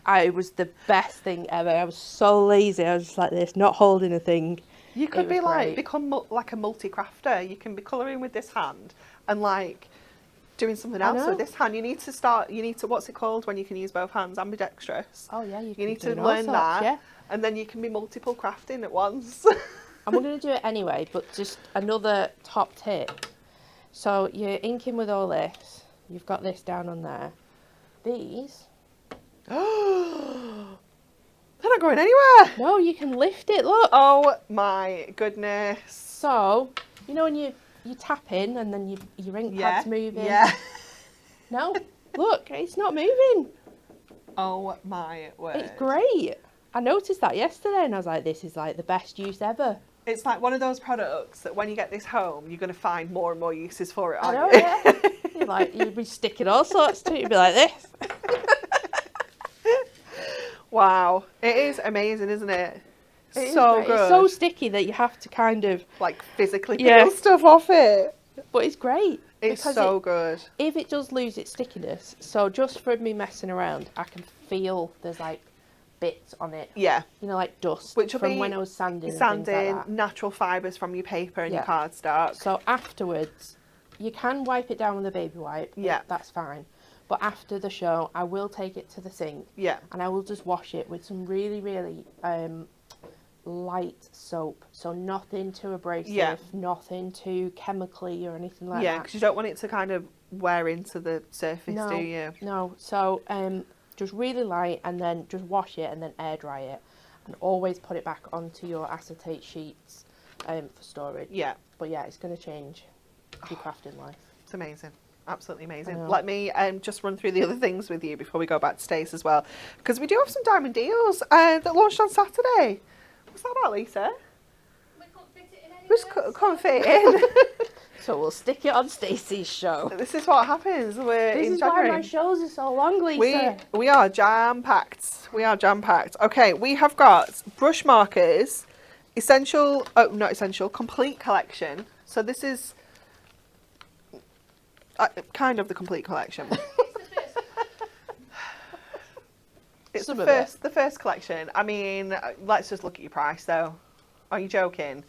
It was the best thing ever. I was so lazy. I was just like this, not holding a thing.
You could
It
be
was
like,
great.
become like a multi-crafter. You can be colouring with this hand and like doing something
I
else
know.
with this hand. You need to, what's it called when you can use both hands? Ambidextrous.
Oh yeah, you
You need
can
to
do all
learn
sorts,
that.
Yeah.
And then you can be multiple crafting at once.
And we're going to do it anyway, but just another top tip. So you're inking with all this. You've got this down on there. These,
They're not going anywhere.
no, you can lift it, look.
Oh my goodness.
So, you know when you tap in and then your ink pad's moving?
Yeah.
No, look, it's not moving.
Oh my word.
It's great. I noticed that yesterday and I was like, this is like the best use ever.
It's like one of those products that when you get this home, you're going to find more and more uses for it,
I
aren't
know,
you?
yeah. You'd be sticking all sorts to it. You'd be like this.
Wow. It is amazing, isn't it?
It is
So
great.
good.
It's so sticky that you have to kind of,
like physically
Yeah.
peel stuff off it.
but it's great.
It's
because
so good.
if it does lose its stickiness, so just for me messing around, I can feel there's like bits on it,
Yeah.
you know, like dust
Which will
from
be
when I was sanding and
Sanding,
things like that.
natural fibres from your paper and your
Yeah.
cardstock.
So afterwards, you can wipe it down with a baby wipe.
Yeah.
That's fine. But after the show, I will take it to the sink
Yeah.
and I will just wash it with some really, really light soap. So nothing too abrasive,
Yeah.
nothing too chemically or anything like
Yeah,
that.
because you don't want it to kind of wear into the surface,
No.
do you?
No, so just really light and then just wash it and then air dry it. And always put it back onto your acetate sheets for storage.
Yeah.
But yeah, it's going to change your crafting life.
It's amazing. Absolutely amazing.
know.
Let me just run through the other things with you before we go back to Stace as well. Because we do have some diamond deals that launched on Saturday. What's that about, Lisa?
We can't fit it in anywhere.
Just can't fit in.
So we'll stick it on Stacey's show.
This is what happens. We're
This
in
is why
January.
my shows are so long, Lisa.
We are jam-packed. We are jam-packed. Okay, we have got brush markers, not essential, complete collection. So this is kind of the complete collection. It's
Some
the
of it.
the first collection. I mean, let's just look at your price though. Are you joking?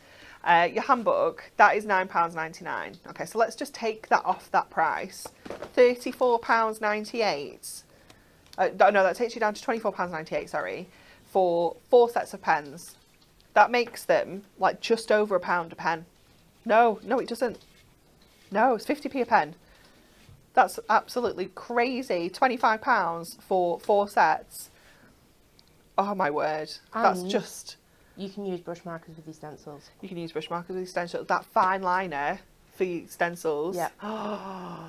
Your handbook, that is £9.99. Okay, so let's just take that off that price. £34.98. No, that takes you down to £24.98, sorry, for 4 sets of pens. That makes them like just over £1 a pen. No, it doesn't. No, it's 50p a pen. That's absolutely crazy. £25 for 4 sets. Oh my word. That's
And
just...
You can use brush markers with these stencils.
You can use brush markers with stencils. That fine liner for your stencils.
Yeah.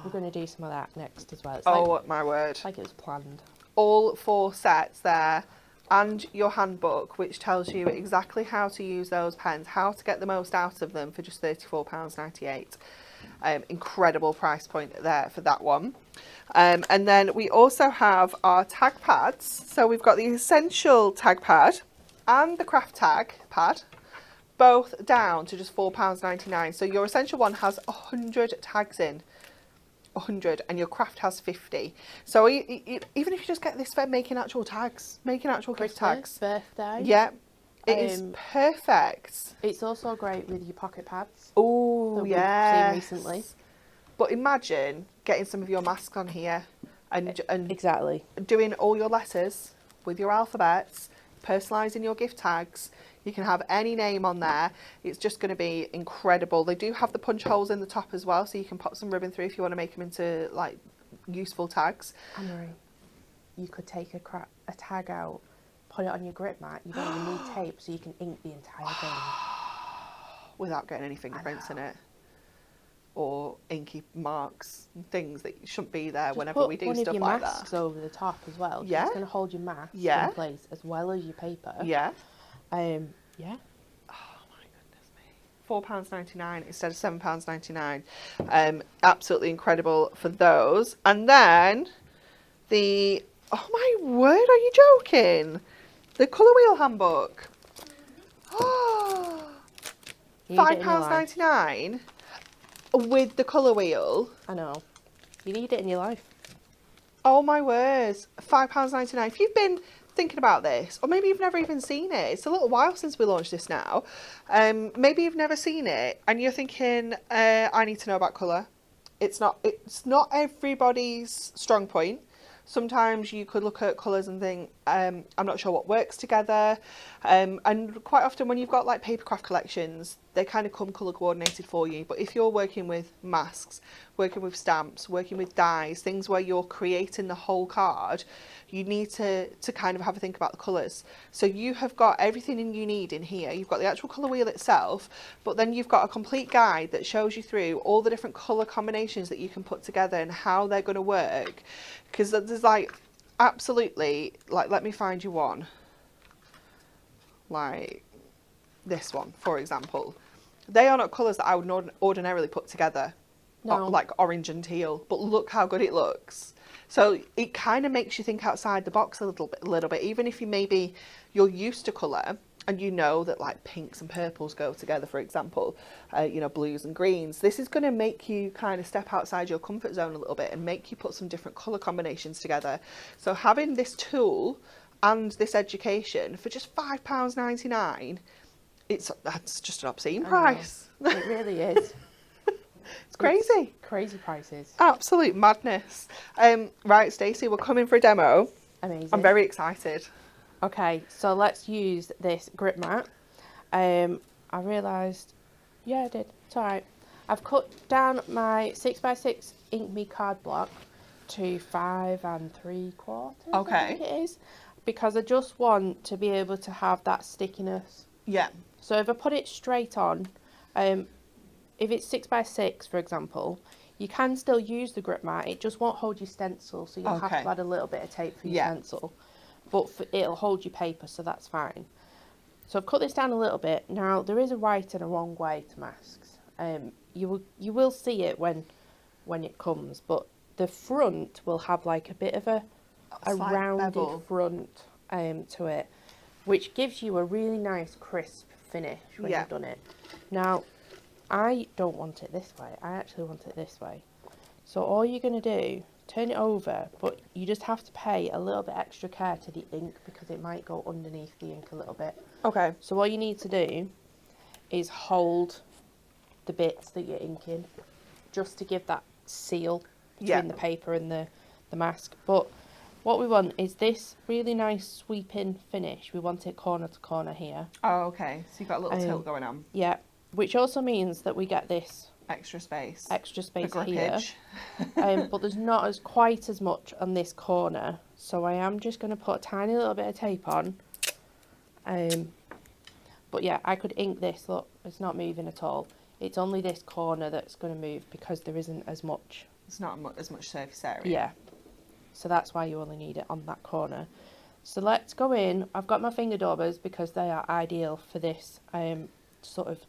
We're going to do some of that next as well. It's
Oh my word.
like it was planned.
All 4 sets there. And your handbook, which tells you exactly how to use those pens, how to get the most out of them for just £34.98. Incredible price point there for that one. And then we also have our tag pads. So we've got the essential tag pad and the craft tag pad, both down to just £4.99. So your essential one has 100 tags in. 100, and your craft has 50. So even if you just get this for making actual tags, making actual gift tags.
Birthday.
Yeah, it is perfect.
It's also great with your pocket pads.
Oh,
that
yeah.
we've seen recently.
But imagine getting some of your masks on here and
Exactly.
doing all your letters with your alphabets, personalising your gift tags. You can have any name on there. It's just going to be incredible. They do have the punch holes in the top as well, so you can pop some ribbon through if you want to make them into like useful tags.
Anne-Marie, you could take a tag out, put it on your grip mat. You don't even need tape, so you can ink the entire thing.
Without getting any fingerprints in it. Or inky marks, things that shouldn't be there
Just
whenever we do
one
stuff
of your
like
masks
that.
over the top as well.
Yeah.
It's going to hold your mask
Yeah.
in place as well as your paper.
Yeah.
Yeah.
Oh my goodness me. £4.99 instead of £7.99. Absolutely incredible for those. And then the, oh my word, are you joking? The colour wheel handbook.
You need it in your life.
£5.99 with the colour wheel.
I know. You need it in your life.
Oh my words, £5.99. If you've been thinking about this, or maybe you've never even seen it, it's a little while since we launched this now. Maybe you've never seen it and you're thinking, I need to know about colour. It's not everybody's strong point. Sometimes you could look at colours and think, I'm not sure what works together. And quite often when you've got like papercraft collections, they kind of come colour coordinated for you. But if you're working with masks, working with stamps, working with dies, things where you're creating the whole card, you need to kind of have a think about the colours. So you have got everything you need in here. You've got the actual colour wheel itself, but then you've got a complete guide that shows you through all the different colour combinations that you can put together and how they're going to work. Because there's like, absolutely, like, let me find you one. Like this one, for example. They are not colours that I would ordinarily put together.
No.
Like orange and teal, but look how good it looks. So it kind of makes you think outside the box a little bit, even if you're used to colour and you know that like pinks and purples go together, for example, blues and greens. This is going to make you kind of step outside your comfort zone a little bit and make you put some different colour combinations together. So having this tool and this education for just £5.99, that's just an obscene price.
It really is.
It's crazy.
Crazy prices.
Absolute madness. Right, Stacey, we're coming for a demo.
Amazing.
I'm very excited.
Okay, so let's use this grip mat. I realised, yeah, I did. It's alright. I've cut down my 6x6 Ink Me card block to 5 3/4.
Okay.
I think it is, because I just want to be able to have that stickiness.
Yeah.
So if I put it straight on, if it's 6x6, for example, you can still use the grip mat. It just won't hold your stencil, so you'll have to add a little bit of tape for your stencil. But it'll hold your paper, so that's fine. So I've cut this down a little bit. Now, there is a right and a wrong way to masks. You will see it when it comes, but the front will have like a bit of a rounded bevel. Front to it, which gives you a really nice crisp finish when you've done it. Now, I don't want it this way. I actually want it this way. So all you're going to do, turn it over, but you just have to pay a little bit extra care to the ink because it might go underneath the ink a little bit. Okay. So what you need to do is hold the bits that you're inking just to give that seal between the paper and the mask. But what we want is this really nice sweeping finish. We want it corner to corner here.
Oh, okay. So you've got a little tilt going on.
Yeah. Which also means that we get this
extra space
here. But there's not quite as much on this corner. So I am just going to put a tiny little bit of tape on. But yeah, I could ink this. Look, it's not moving at all. It's only this corner that's going to move because there isn't as much.
It's not as much surface area.
Yeah. So that's why you only need it on that corner. So let's go in. I've got my finger daubers because they are ideal for this sort of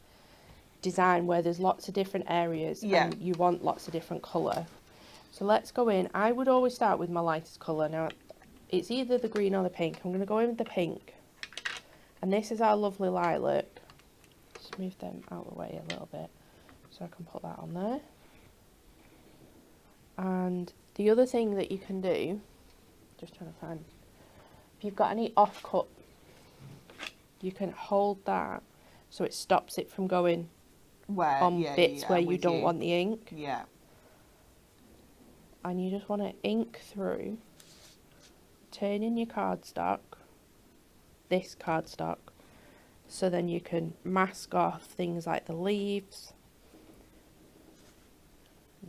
design where there's lots of different areas and you want lots of different colour. So let's go in. I would always start with my lightest colour. Now, it's either the green or the pink. I'm going to go in with the pink. And this is our lovely lilac. Just move them out of the way a little bit so I can put that on there. And the other thing that you can do, just trying to find, if you've got any off-cut, you can hold that so it stops it from going on bits where you don't want the ink.
Yeah.
and you just want to ink through, turning your cardstock, this cardstock, so then you can mask off things like the leaves.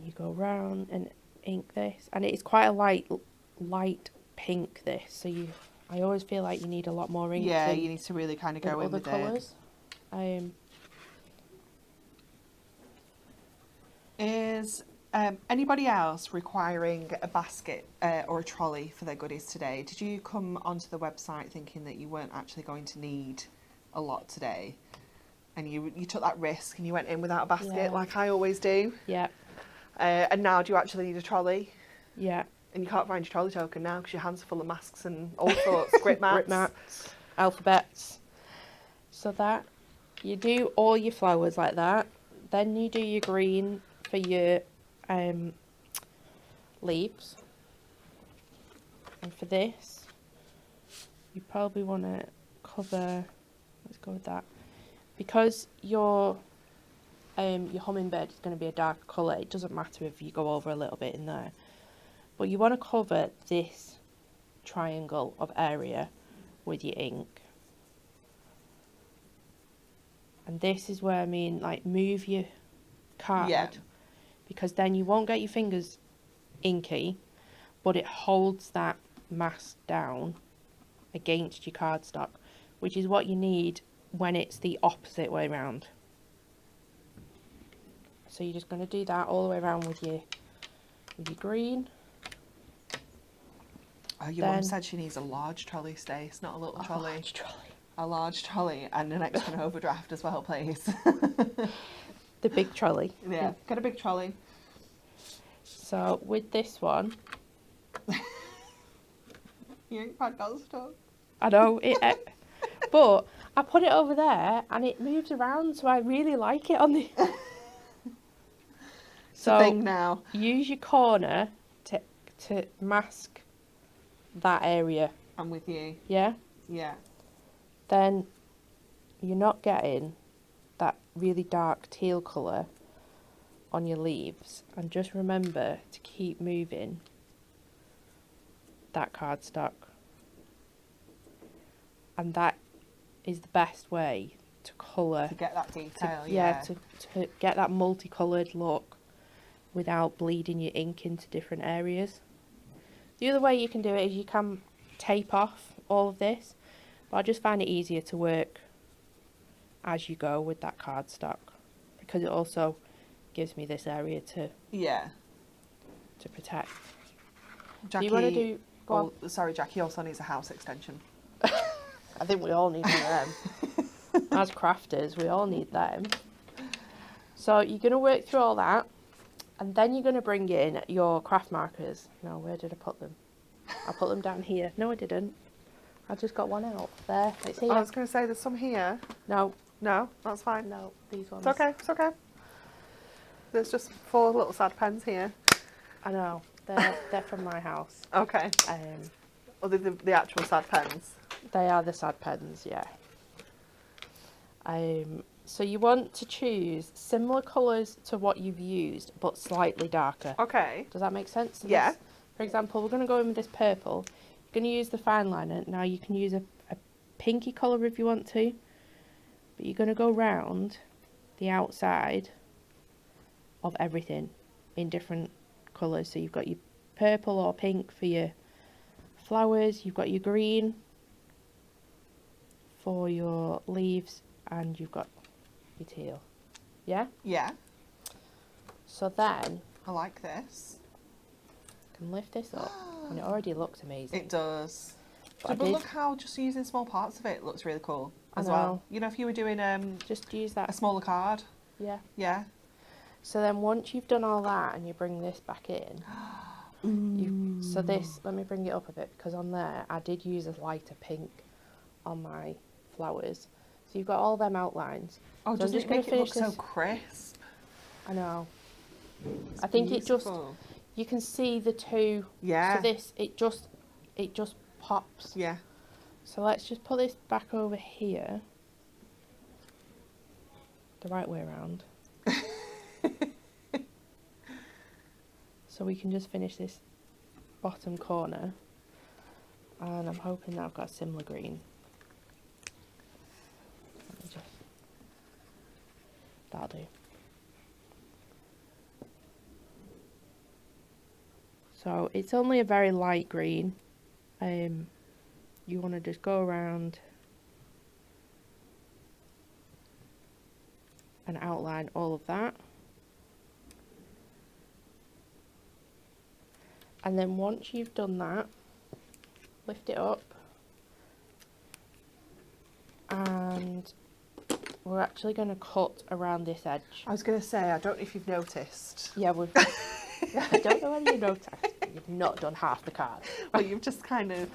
You go round and ink this, and it's quite a light pink, this, so I always feel like you need a lot more ink.
Yeah, you need to really kind of go in
other
with
colours.
Is anybody else requiring a basket or a trolley for their goodies today? Did you come onto the website thinking that you weren't actually going to need a lot today, and you took that risk and you went in without a basket,
Yeah.
like I always do?
Yeah.
And now do you actually need a trolley?
Yeah.
And you can't find your trolley token now because your hands are full of masks and all sorts, grip mats.
Grip mats, alphabets. So that, you do all your flowers like that. Then you do your green for your leaves. And for this, you probably want to cover, let's go with that. Because your hummingbird is going to be a dark colour, it doesn't matter if you go over a little bit in there. But you want to cover this triangle of area with your ink. And this is where I mean, like, move your card.
Yeah.
Because then you won't get your fingers inky, but it holds that mask down against your cardstock, which is what you need when it's the opposite way round. So you're just going to do that all the way around with your green.
Oh, your mum said she needs a large trolley, Stace, not a little trolley.
Large trolley.
A large trolley and an extra overdraft as well, please.
The big trolley.
Yeah, get a big trolley.
So with this one,
Your ink pad got stuck.
I know it, but I put it over there and it moves around, so I really like it on the. So
Thing now.
use your corner to mask that area.
I'm with you.
Yeah.
Yeah.
Then you're not getting that really dark teal colour on your leaves, and just remember to keep moving that cardstock, and that is the best way to colour,
To get that detail,
to get that multicoloured look without bleeding your ink into different areas. The other way you can do it is you can tape off all of this, but I just find it easier to work as you go with that cardstock, because it also gives me this area to protect.
Jackie,
Do you want to do? Go on.
sorry, Jackie also needs a house extension.
I think we all need one of them. As crafters, we all need them. So you're going to work through all that, and then you're going to bring in your craft markers. No, where did I put them? I put them down here. No, I didn't. I just got one out. There, it's here.
I was going to say there's some here.
No,
No, that's fine.
no, these ones.
It's okay, it's okay. There's just 4 little sad pens here.
I know. They're from my house.
Okay. Or the actual sad pens.
They are the sad pens, yeah. So you want to choose similar colours to what you've used, but slightly darker.
Okay.
Does that make sense? So
Yeah.
this, for example, we're going to go in with this purple. You're going to use the fine liner. Now you can use a pinky colour if you want to, but you're going to go round the outside of everything in different colours. So you've got your purple or pink for your flowers, you've got your green for your leaves, and you've got your teal. Yeah?
Yeah,
So then
I like this.
you can lift this up, and it already looks amazing.
It does.
But I
But
did-
look how just using small parts of it looks really cool
I
as well.
know.
You know, if you were doing
Just use
a
that.
smaller card.
Yeah.
Yeah.
So then once you've done all that and you bring this back in, so this, let me bring it up a bit, because on there I did use a lighter pink on my flowers. So you've got all them outlines.
Oh,
So
does
I'm just
it
gonna
make it look
finish
so
this.
crisp?
I know.
It's
I think it just,
beautiful.
you can see the two.
Yeah.
So this, it just pops.
Yeah.
So let's just put this back over here. The right way around. So So we can just finish this bottom corner. And I'm hoping that I've got a similar green. Let me just... That'll do. So it's only a very light green. You want to just go around and outline all of that. And then once you've done that, lift it up, and we're actually going to cut around this edge.
I was going to say, I don't know if you've noticed.
Yeah, we've... I don't know whether you noticed, but you've not done half the card.
Well, you've just kind of,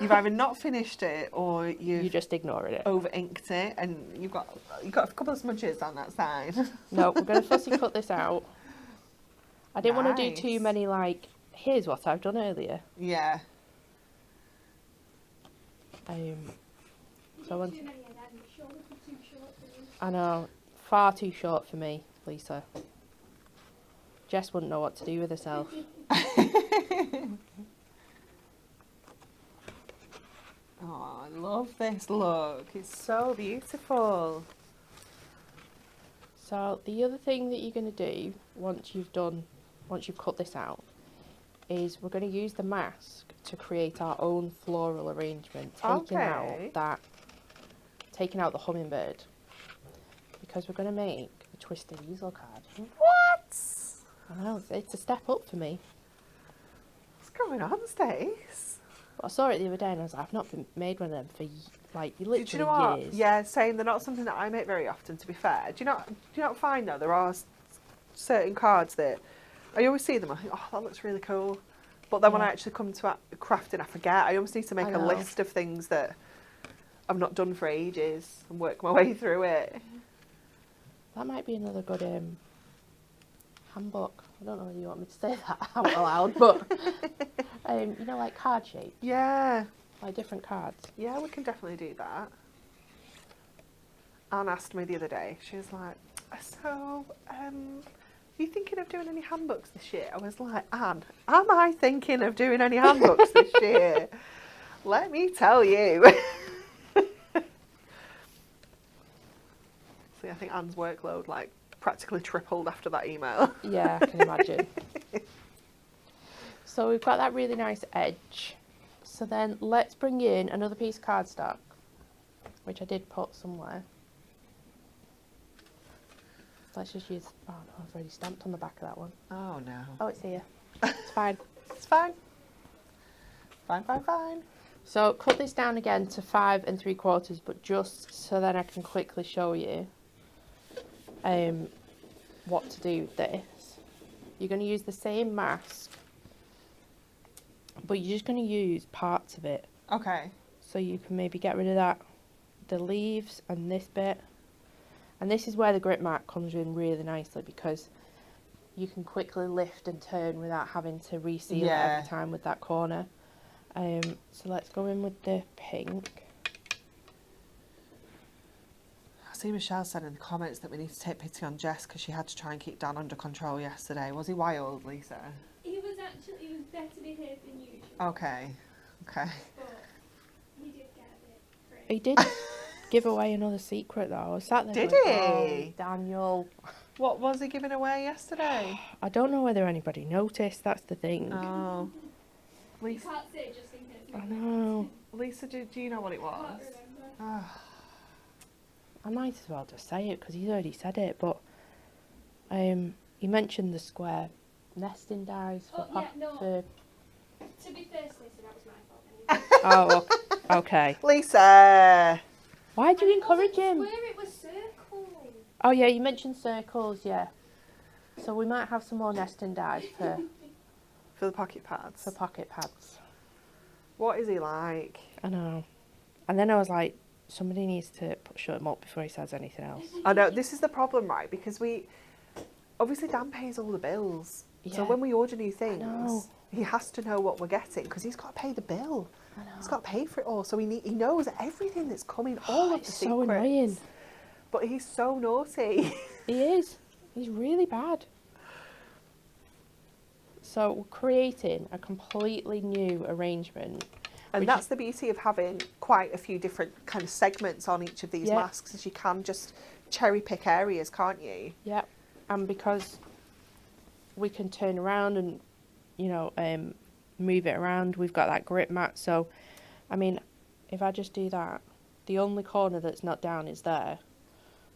you've either not finished it or
You just ignored it.
over inked it, and you've got a couple of smudges on that side.
No, we're going to fussy cut this out. I didn't want to do too
Nice.
many, like, here's what I've done earlier.
Yeah.
So once,
Too many of them. The shoulders were too short for you.
I know, far too short for me, Lisa. Jess wouldn't know what to do with herself.
Oh, I love this look. It's so beautiful.
So the other thing that you're going to do once you've cut this out, is we're going to use the mask to create our own floral arrangement,
Okay.
taking out the hummingbird, because we're going to make a twisted easel card.
What?
I know, it's a step up for me.
What's going on, Stace?
But I saw it the other day and I was like, I've not made one of them for like literally
Do you know what?
years.
Yeah, saying they're not something that I make very often, to be fair. Do you not find though there are certain cards that I always see them, I think, oh, that looks really cool. But then when I
Yeah.
actually come to crafting, I forget. I almost need to make
I
a
know.
list of things that I've not done for ages and work my way through it.
That might be another good handbook. I don't know whether you want me to say that out loud, but you know, like card shapes,
Yeah,
like different cards.
yeah, we can definitely do that. Anne asked me the other day, she was like, so, are you thinking of doing any handbooks this year? I was like, Anne, am I thinking of doing any handbooks this year? Let me tell you. See, I think Anne's workload like practically tripled after that email.
Yeah, I can imagine. So we've got that really nice edge. So then let's bring in another piece of cardstock, which I did put somewhere. Let's just use, oh no, I've already stamped on the back of that one.
Oh no.
Oh, it's here. It's fine.
It's fine. Fine, fine, fine.
So cut this down again to 5 3/4, but just so then I can quickly show you what to do with this. You're going to use the same mask, but you're just going to use parts of it.
Okay.
So you can maybe get rid of that, the leaves and this bit. And this is where the grip mark comes in really nicely, because you can quickly lift and turn without having to reseal it every time with that corner. So let's go in with the pink.
I see Michelle said in the comments that we need to take pity on Jess because she had to try and keep Dan under control yesterday. Was he wild, Lisa?
He was better behaved than usual.
Okay. Okay.
But he did get a bit crazy.
He did give away another secret though. I was sat there
Did
going,
he?
"Oh, Daniel."
What was he giving away yesterday?
I don't know whether anybody noticed, that's the thing.
Oh.
You
Lisa,
can't say just in case.
I know.
Lisa, do you know what it
I
was?
can't remember.
Oh.
I might as well just say it because he's already said it, but he mentioned the square nesting dies for,
Oh, yeah, no.
for...
To be fair, Lisa, that was my fault.
Oh, okay.
Lisa!
Why do you
And it wasn't
encourage him?
square, it was circle.
Oh yeah, you mentioned circles, yeah. So we might have some more nesting dies for
For the pocket pads.
pocket pads.
What is he like?
I know. And then I was like, somebody needs to shut him up before he says anything else.
I know, this is the problem, right? Because obviously Dan pays all the bills. So
Yeah.
when we order new
know.
things, he has to know what we're getting because he's got to pay the bill.
I know.
He's got to pay for it all. So he knows everything that's coming, all of the
It's
secrets.
so annoying.
But he's so naughty.
He is. He's really bad. So we're creating a completely new arrangement.
And
which
that's
is-
the beauty of having quite a few different kind of segments on each of these
Yeah.
masks, is you can just cherry pick areas, can't you?
Yeah, and because we can turn around and, you know, move it around, we've got that grip mat. So, I mean, if I just do that, the only corner that's not down is there.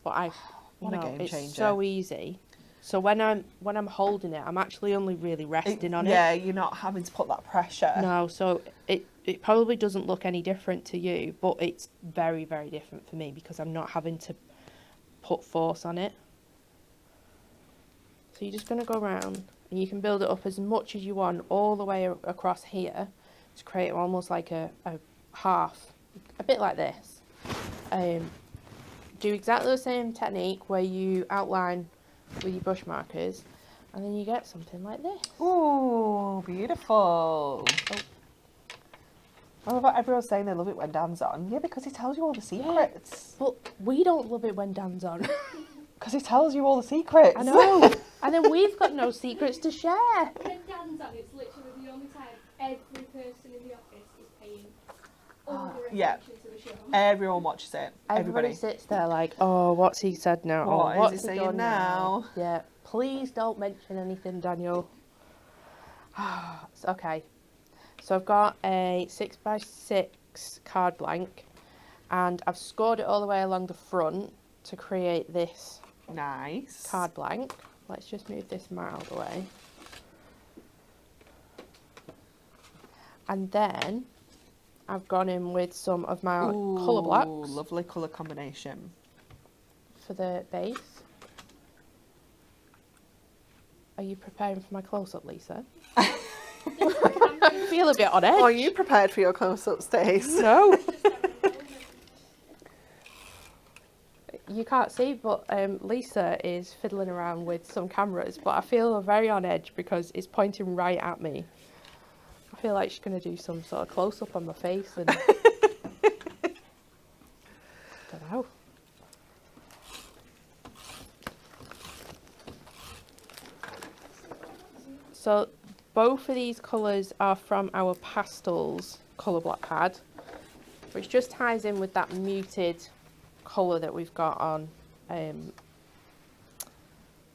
But
What a game
it's
changer.
so easy. So when I'm holding it, I'm actually only really resting on it.
Yeah, you're not having to put that pressure.
No, so it probably doesn't look any different to you, but it's very, very different for me because I'm not having to put force on it. So you're just going to go around and you can build it up as much as you want all the way across here to create almost like a half, a bit like this. Do exactly the same technique where you outline with your brush markers and then you get something like this.
Ooh, beautiful.
Oh.
I love what everyone's saying they love it when Dan's on. Yeah, because he tells you all the secrets.
But we don't love it when Dan's on.
Because he tells you all the secrets.
I know. And then we've got no secrets to share.
When Dan's on, it's literally the only time every person in the office is paying all their attention
yeah.
to the show.
Everyone watches it.
Everybody sits there like, oh, what's he said now?
What
Oh,
is
what's
he saying
done
now?
Yeah, please don't mention anything, Daniel. Okay, so I've got a 6x6 card blank and I've scored it all the way along the front to create this
Nice.
card blank. Let's just move this mat out of the way. And then I've gone in with some of my colour blocks
Lovely colour combination.
for the base. Are you preparing for my close-up, Lisa? I feel a bit on edge.
Are you prepared for your close-up, Stace?
No. You can't see, but Lisa is fiddling around with some cameras, but I feel very on edge because it's pointing right at me. I feel like she's going to do some sort of close-up on my face and... don't know. So both of these colours are from our pastels colour block pad, which just ties in with that muted colour that we've got on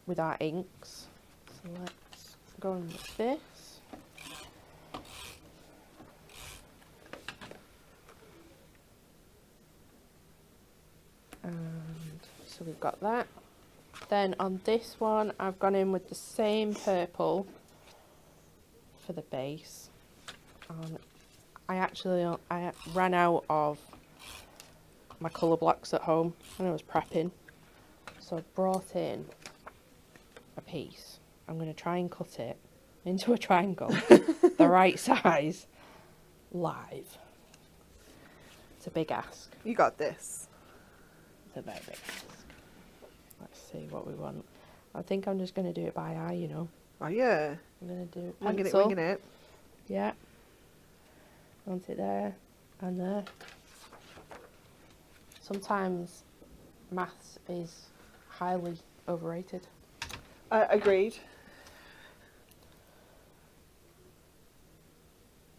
with our inks. So let's go in with this. And so we've got that. Then on this one I've gone in with the same purple for the base. And I ran out of my colour blocks at home when I was prepping, so I brought in a piece. I'm going to try and cut it into a triangle the right size live. It's a big ask.
You got this.
It's a very big ask. Let's see what we want. I think I'm just going to do it by eye, you know.
Oh yeah.
I'm going to do it
Winging it,
pencil.
winging it.
Yeah. Want it there and there. Sometimes maths is highly overrated.
Agreed.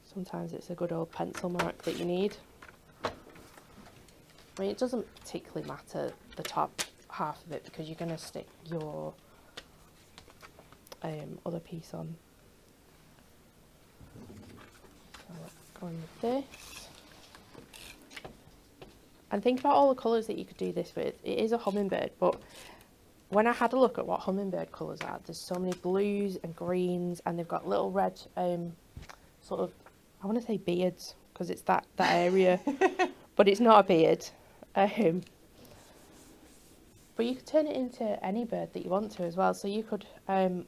Sometimes it's a good old pencil mark that you need. I mean, it doesn't particularly matter the top half of it because you're going to stick your other piece on. So let's go in with this. And think about all the colours that you could do this with. It is a hummingbird, but when I had a look at what hummingbird colours are, there's so many blues and greens, and they've got little red sort of, I want to say beards, because it's that area, but it's not a beard. But you could turn it into any bird that you want to as well. So you could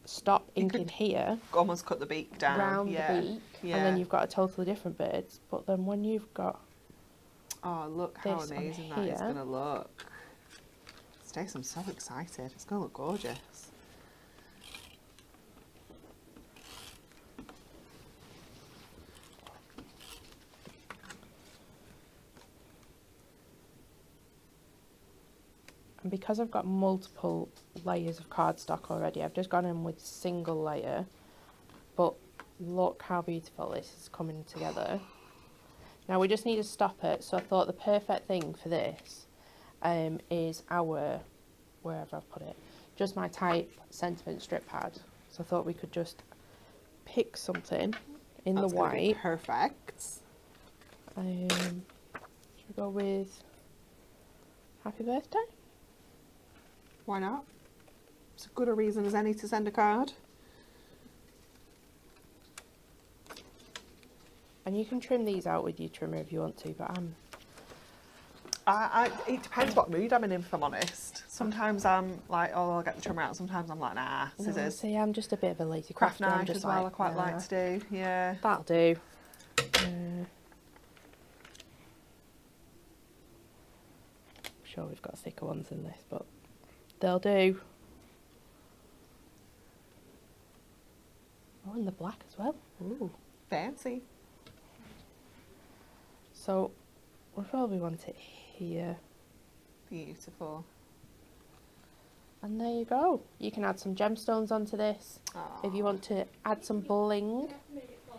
stop inking here,
Almost cut the beak down.
round
yeah.
the beak,
Yeah.
and then you've got a totally different bird. But then when you've got
Oh, look how
this on
amazing that is
here.
going to look. Stace, I'm so excited. It's going to look gorgeous.
And because I've got multiple layers of cardstock already, I've just gone in with single layer. But look how beautiful this is coming together. Now we just need to stop it, so I thought the perfect thing for this is our, wherever I've put it, just my type sentiment strip pad. So I thought we could just pick something in
That's
the
gonna be
white.
perfect.
Should we go with happy birthday?
Why not? It's as good a reason as any to send a card.
And you can trim these out with your trimmer if you want to, but
It depends what mood I'm in, if I'm honest. Sometimes I'm like, oh, I'll get the trimmer out. Sometimes I'm like, nah,
no,
scissors.
see, I'm just a bit of a lazy
Craft
crafter. I'm
knife
just
as well, I
like,
quite
nah,
like to do, yeah.
that'll do. Sure, we've got thicker ones than this, but they'll do. Oh, and the black as well. Ooh.
Fancy.
So we'll probably want it here.
Beautiful.
And there you go. You can add some gemstones onto this.
Aw.
If you want to add some bling.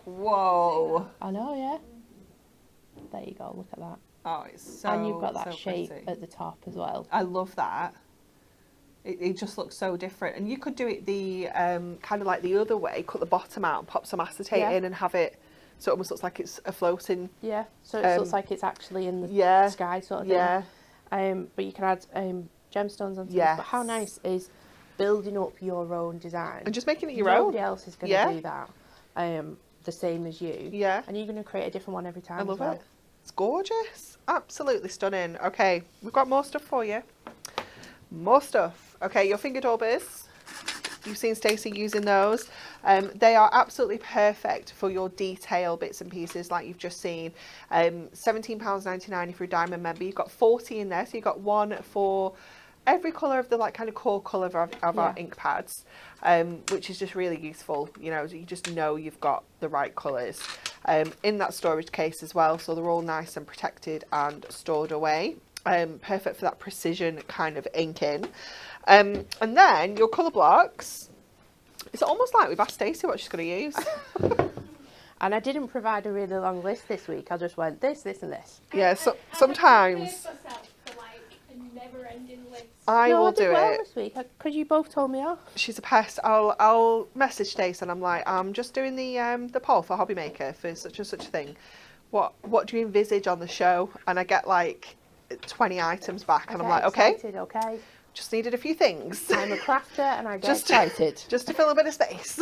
Whoa.
I know, yeah. There you go, look at that.
Oh, it's so,
And you've got that
so
shape
pretty.
at the top as well.
I love that. It just looks so different. And you could do it the kind of like the other way, cut the bottom out and pop some acetate
Yeah.
in and have it so it almost looks like it's a floating.
Yeah, so it looks like it's actually in the
Yeah.
sky sort of thing.
Yeah.
But you can add gemstones onto this.
Yes.
But how nice is building up your own design?
And just making it your
Nobody
own.
else is going to
Yeah.
do that the same as you.
Yeah.
And you're going to create a different one every time.
I love
as well.
it. It's gorgeous. Absolutely stunning. Okay, we've got more stuff for you. More stuff. Okay, your finger daubers. You've seen Stacey using those. They are absolutely perfect for your detail bits and pieces like you've just seen. £17.99 if you're a diamond member. You've got 40 in there, so you've got one for every colour of the like kind of core colour of our ink pads, which is just really useful. You know, you just know you've got the right colours in that storage case as well, so they're all nice and protected and stored away. Perfect for that precision kind of inking. And then your colour blocks, it's almost like we've asked Stacey what she's going to use.
And I didn't provide a really long list this week. I just went this, this and this.
Yeah, so sometimes I
No,
will
I did
do
well
it.
this week because you both told me off.
She's a pest. I'll message Stacey and I'm like, I'm just doing the poll for Hobby Maker for such and such a thing. What do you envisage on the show? And I get like 20 items back and I'm like, okay,
Okay.
just needed a few things.
I'm a crafter and I get
Just-
excited.
Just to fill a bit of space.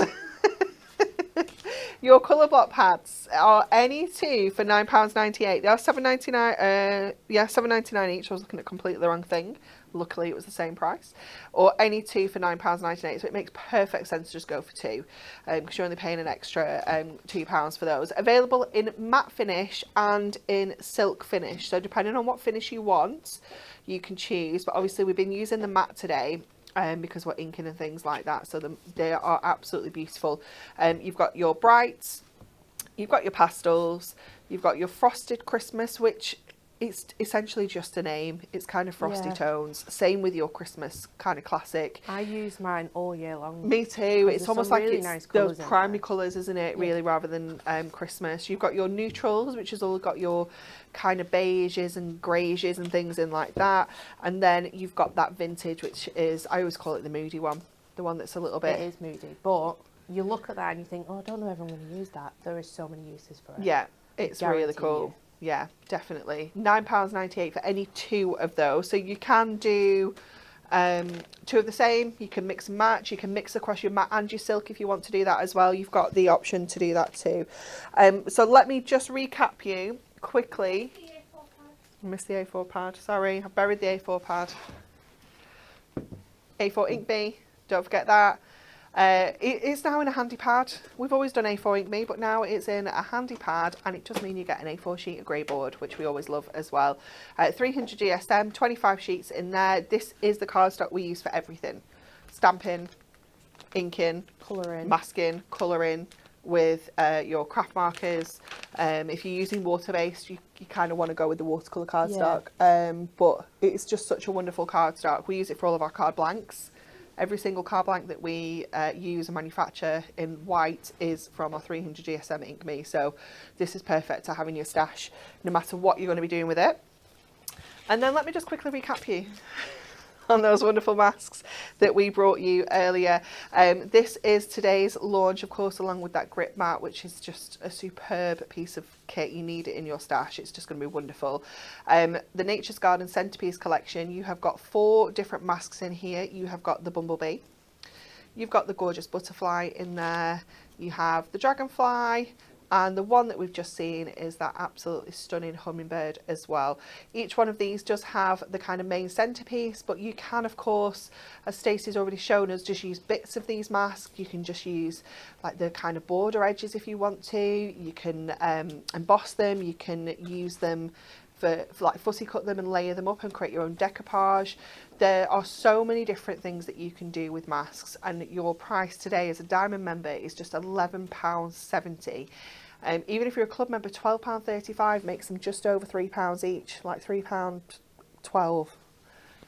Your colour block pads are any two for £9.98. They are £7.99. £7.99 each. I was looking at completely the wrong thing. Luckily, it was the same price. Or any two for £9.98. So it makes perfect sense to just go for two, because you're only paying an extra £2 for those. Available in matte finish and in silk finish. So depending on what finish you want, you can choose. But obviously, we've been using the matte today. Because we're inking and things like that, so they are absolutely beautiful. You've got your brights, you've got your pastels, you've got your frosted Christmas, which it's essentially just a name. It's kind of frosty tones. Same with your Christmas kind of classic.
I use mine all year long.
Me too.
There's
It's almost
some
like
really
it's
nice
those
colours in
primary
there.
colours, isn't it? Really, rather than Christmas. You've got your neutrals, which has all got your kind of beiges and greys and things in like that. And then you've got that vintage, which is, I always call it the moody one. The one that's a little bit...
It is moody, but you look at that and you think, oh, I don't know if I'm going to use that. There is so many uses for it.
Yeah, it's really
Guarantee
cool.
you.
Yeah, definitely. £9.98 for any two of those. So you can do two of the same. You can mix and match. You can mix across your matte and your silk if you want to do that as well. You've got the option to do that too. So let me just recap you quickly. I missed the A4 pad. Sorry, I buried the A4 pad. A4 ink bee. Don't forget that. It's now in a handy pad. We've always done A4 ink bee, but now it's in a handy pad, and it does mean you get an A4 sheet of grey board, which we always love as well. 300 GSM, 25 sheets in there. This is the cardstock we use for everything. Stamping, inking,
Colouring.
masking, colouring with your craft markers. If you're using water-based, you kind of want to go with the watercolour cardstock. But it's just such a wonderful cardstock. We use it for all of our card blanks. Every single card blank that we use and manufacture in white is from our 300 GSM Ink Me. So this is perfect to have in your stash, no matter what you're going to be doing with it. And then let me just quickly recap you on those wonderful masks that we brought you earlier. This is today's launch, of course, along with that grip mat, which is just a superb piece of kit. You need it in your stash. It's just going to be wonderful. The Nature's Garden Centrepiece collection, you have got 4 different masks in here. You have got the bumblebee, you've got the gorgeous butterfly in there, you have the dragonfly, and the one that we've just seen is that absolutely stunning hummingbird as well. Each one of these does have the kind of main centerpiece, but you can, of course, as Stacey's already shown us, just use bits of these masks. You can just use like the kind of border edges if you want to. You can emboss them. You can use them for like fussy cut them and layer them up and create your own decoupage. There are so many different things that you can do with masks, and your price today as a Diamond member is just £11.70. Even if you're a club member, £12.35 makes them just over £3 each, like £3.12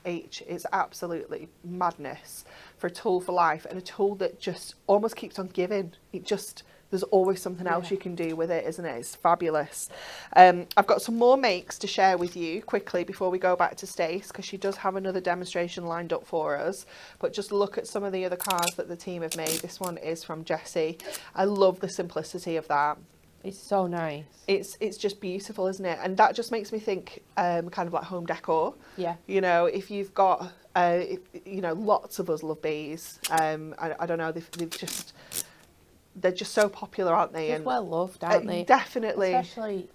each. It's absolutely madness for a tool for life, and a tool that just almost keeps on giving. There's always something else you can do with it, isn't it? It's fabulous. I've got some more makes to share with you quickly before we go back to Stace, because she does have another demonstration lined up for us. But just look at some of the other cards that the team have made. This one is from Jessie. I love the simplicity of that.
It's so nice.
It's just beautiful, isn't it? And that just makes me think kind of like home decor.
Yeah.
You know, if you've got, you know, lots of us love bees. I don't know, they're just so popular, aren't they?
Just well loved, aren't they?
Definitely.
Especially,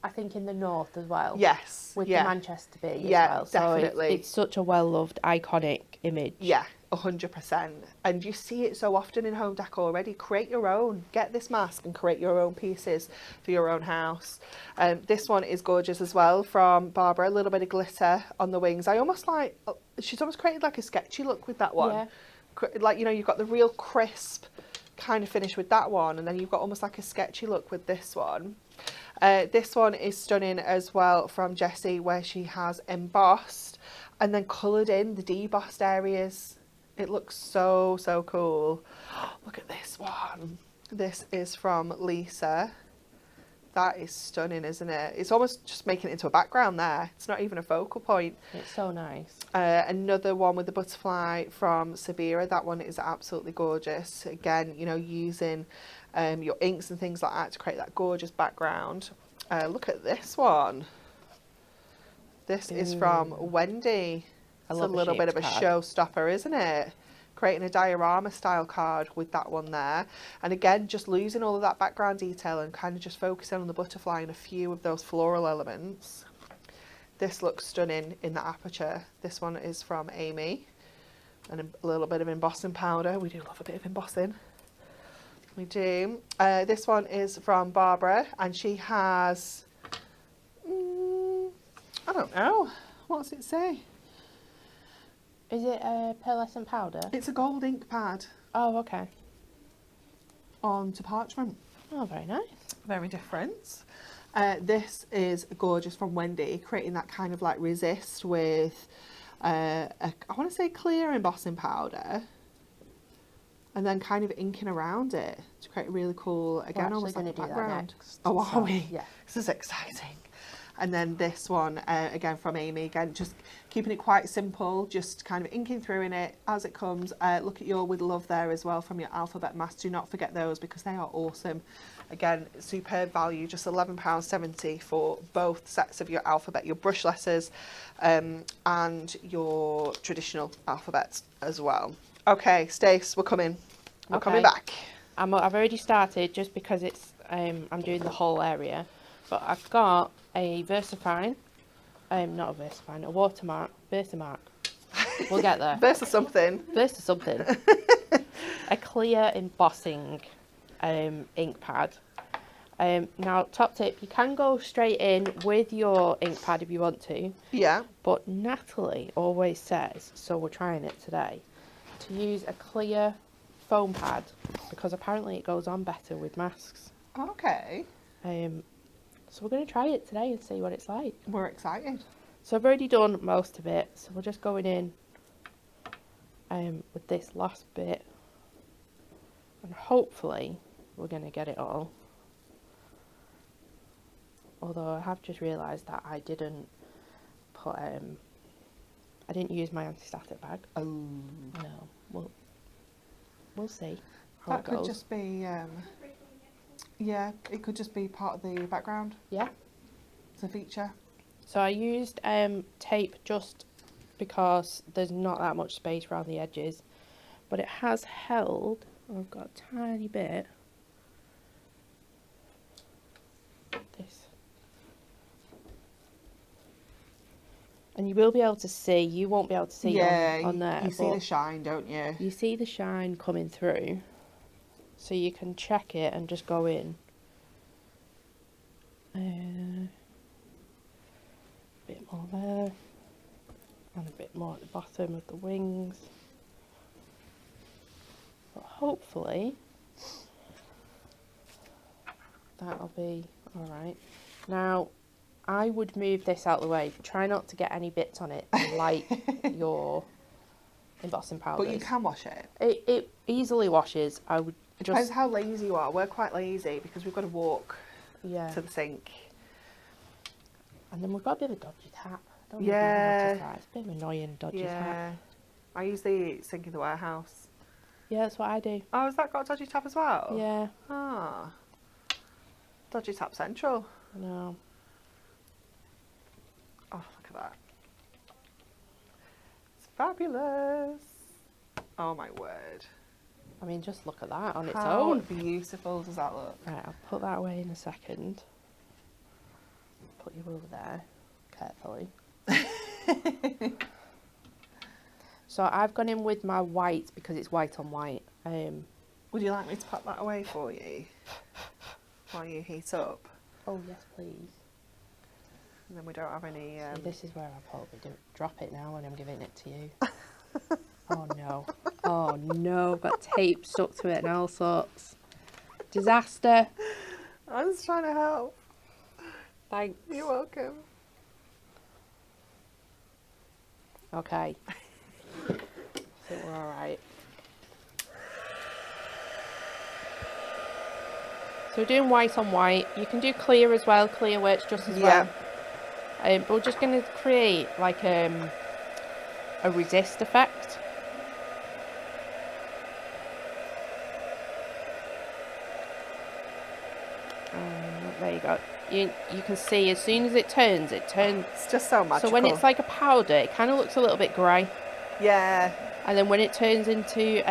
I think, in the north as well.
Yes.
With the Manchester bee
yeah,
as well. So
definitely.
it's such a well loved, iconic image.
Yeah, 100%. And you see it so often in home decor already. Create your own. Get this mask and create your own pieces for your own house. This one is gorgeous as well from Barbara. A little bit of glitter on the wings. She's almost created like a sketchy look with that one.
Yeah.
Like, you know, you've got the real crisp kind of finish with that one, and then you've got almost like a sketchy look with this one. This one is stunning as well from Jessie, where she has embossed and then coloured in the debossed areas. It looks so cool. Look at this one. This is from Lisa. That is stunning, isn't it? It's almost just making it into a background there. It's not even a focal point.
It's so nice.
Another one with the butterfly from Sabira. That one is absolutely gorgeous. Again, you know, using your inks and things like that to create that gorgeous background. Look at this one. This is from Wendy. It's a little bit of a showstopper, isn't it? Creating a diorama style card with that one there, and again just losing all of that background detail and kind of just focusing on the butterfly and a few of those floral elements. This looks stunning in the aperture. This one is from Amy, and a little bit of embossing powder. We do love a bit of embossing. We do. This one is from Barbara, and she has I don't know, what's it say?
Is it a pearlescent powder?
It's a gold ink pad.
Oh, okay.
Onto parchment.
Oh, very nice.
Very different. This is gorgeous from Wendy, creating that kind of like resist with, I want to say clear embossing powder, and then kind of inking around it to create a really cool, again, almost like a background. Oh, are we?
Yeah.
This is exciting. And then this one, again from Amy, again just keeping it quite simple, just kind of inking through in it as it comes. Look at your with love there as well from your alphabet masks. Do not forget those because they are awesome. Again, superb value, just £11.70 for both sets of your alphabet, your brush letters and your traditional alphabets as well. Okay, Stace, we're coming. We're coming back.
I've already started just because it's I'm doing the whole area, but I've got a VersaFine, not a VersaFine, a watermark, Versamark. We'll get there.
Versa something.
Versa something. A clear embossing ink pad. Now, top tip, you can go straight in with your ink pad if you want to.
Yeah.
But Natalie always says, so we're trying it today, to use a clear foam pad because apparently it goes on better with masks.
Okay.
So we're going to try it today and see what it's like.
We're excited.
So I've already done most of it, so we're just going in with this last bit, and hopefully we're going to get it all. Although I have just realised that I didn't put, I didn't use my anti-static bag.
Oh.
No, we'll see how
That
it goes.
could just be, yeah, it could just be part of the background.
Yeah.
It's a feature. So
I used tape just because there's not that much space around the edges, but it has held. I've got a tiny bit. This. And you will be able to see, you won't be able to see on there.
You see the shine, don't you?
You see the shine coming through, so you can check it and just go in. A bit more there, and a bit more at the bottom of the wings. But hopefully, that'll be alright. Now, I would move this out of the way. Try not to get any bits on it, like your embossing powders.
But you can wash it.
It easily washes. I would
It
just...
depends how lazy you are. We're quite lazy because we've got to walk to the sink.
And then we've got a bit of a dodgy tap. I don't
Yeah.
know. It's a bit of an annoying dodgy tap.
I use the sink in the warehouse.
Yeah, that's what I do.
Oh, has that got a dodgy tap as well?
Yeah.
Ah. Dodgy tap central.
I know.
Oh, look at that. It's fabulous. Oh my word.
I mean, just look at that on its
How
own.
beautiful does that look?
Right, I'll put that away in a second. Put you over there, carefully. So I've gone in with my white because it's white on white.
Would you like me to pop that away for you while you heat up?
Oh yes, please.
And then we don't have any...
See, this is where I'll probably drop it now when I'm giving it to you. Oh no. Oh no, I've got tape stuck to it and all sorts. Disaster.
I was trying to help.
Thanks.
You're welcome.
Okay. I think we're alright. So we're doing white on white. You can do clear as well. Clear works just as well. But we're just going to create like a resist effect. There you go. You can see as soon as it turns.
It's just so magical.
So when it's like a powder, it kind of looks a little bit grey.
Yeah.
And then when it turns into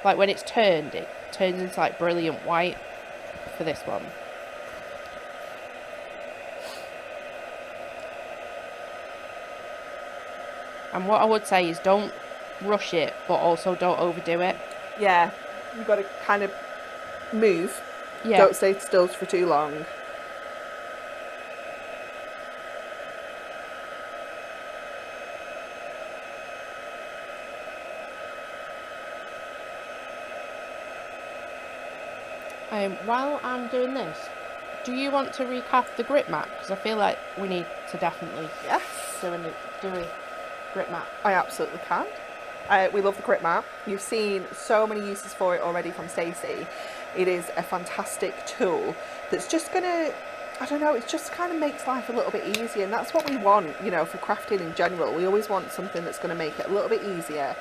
when it's turned, it turns into like brilliant white for this one. And what I would say is don't rush it, but also don't overdo it.
Yeah. You've got to kind of move.
Yeah.
Don't stay still for too long.
While I'm doing this, do you want to recap the grip mat? Because I feel like we need to definitely do a grip mat.
I absolutely can. We love the grip mat. You've seen so many uses for it already from Stacey. It is a fantastic tool that's just going to, I don't know, it just kind of makes life a little bit easier, and that's what we want, you know, for crafting in general. We always want something that's going to make it a little bit easier.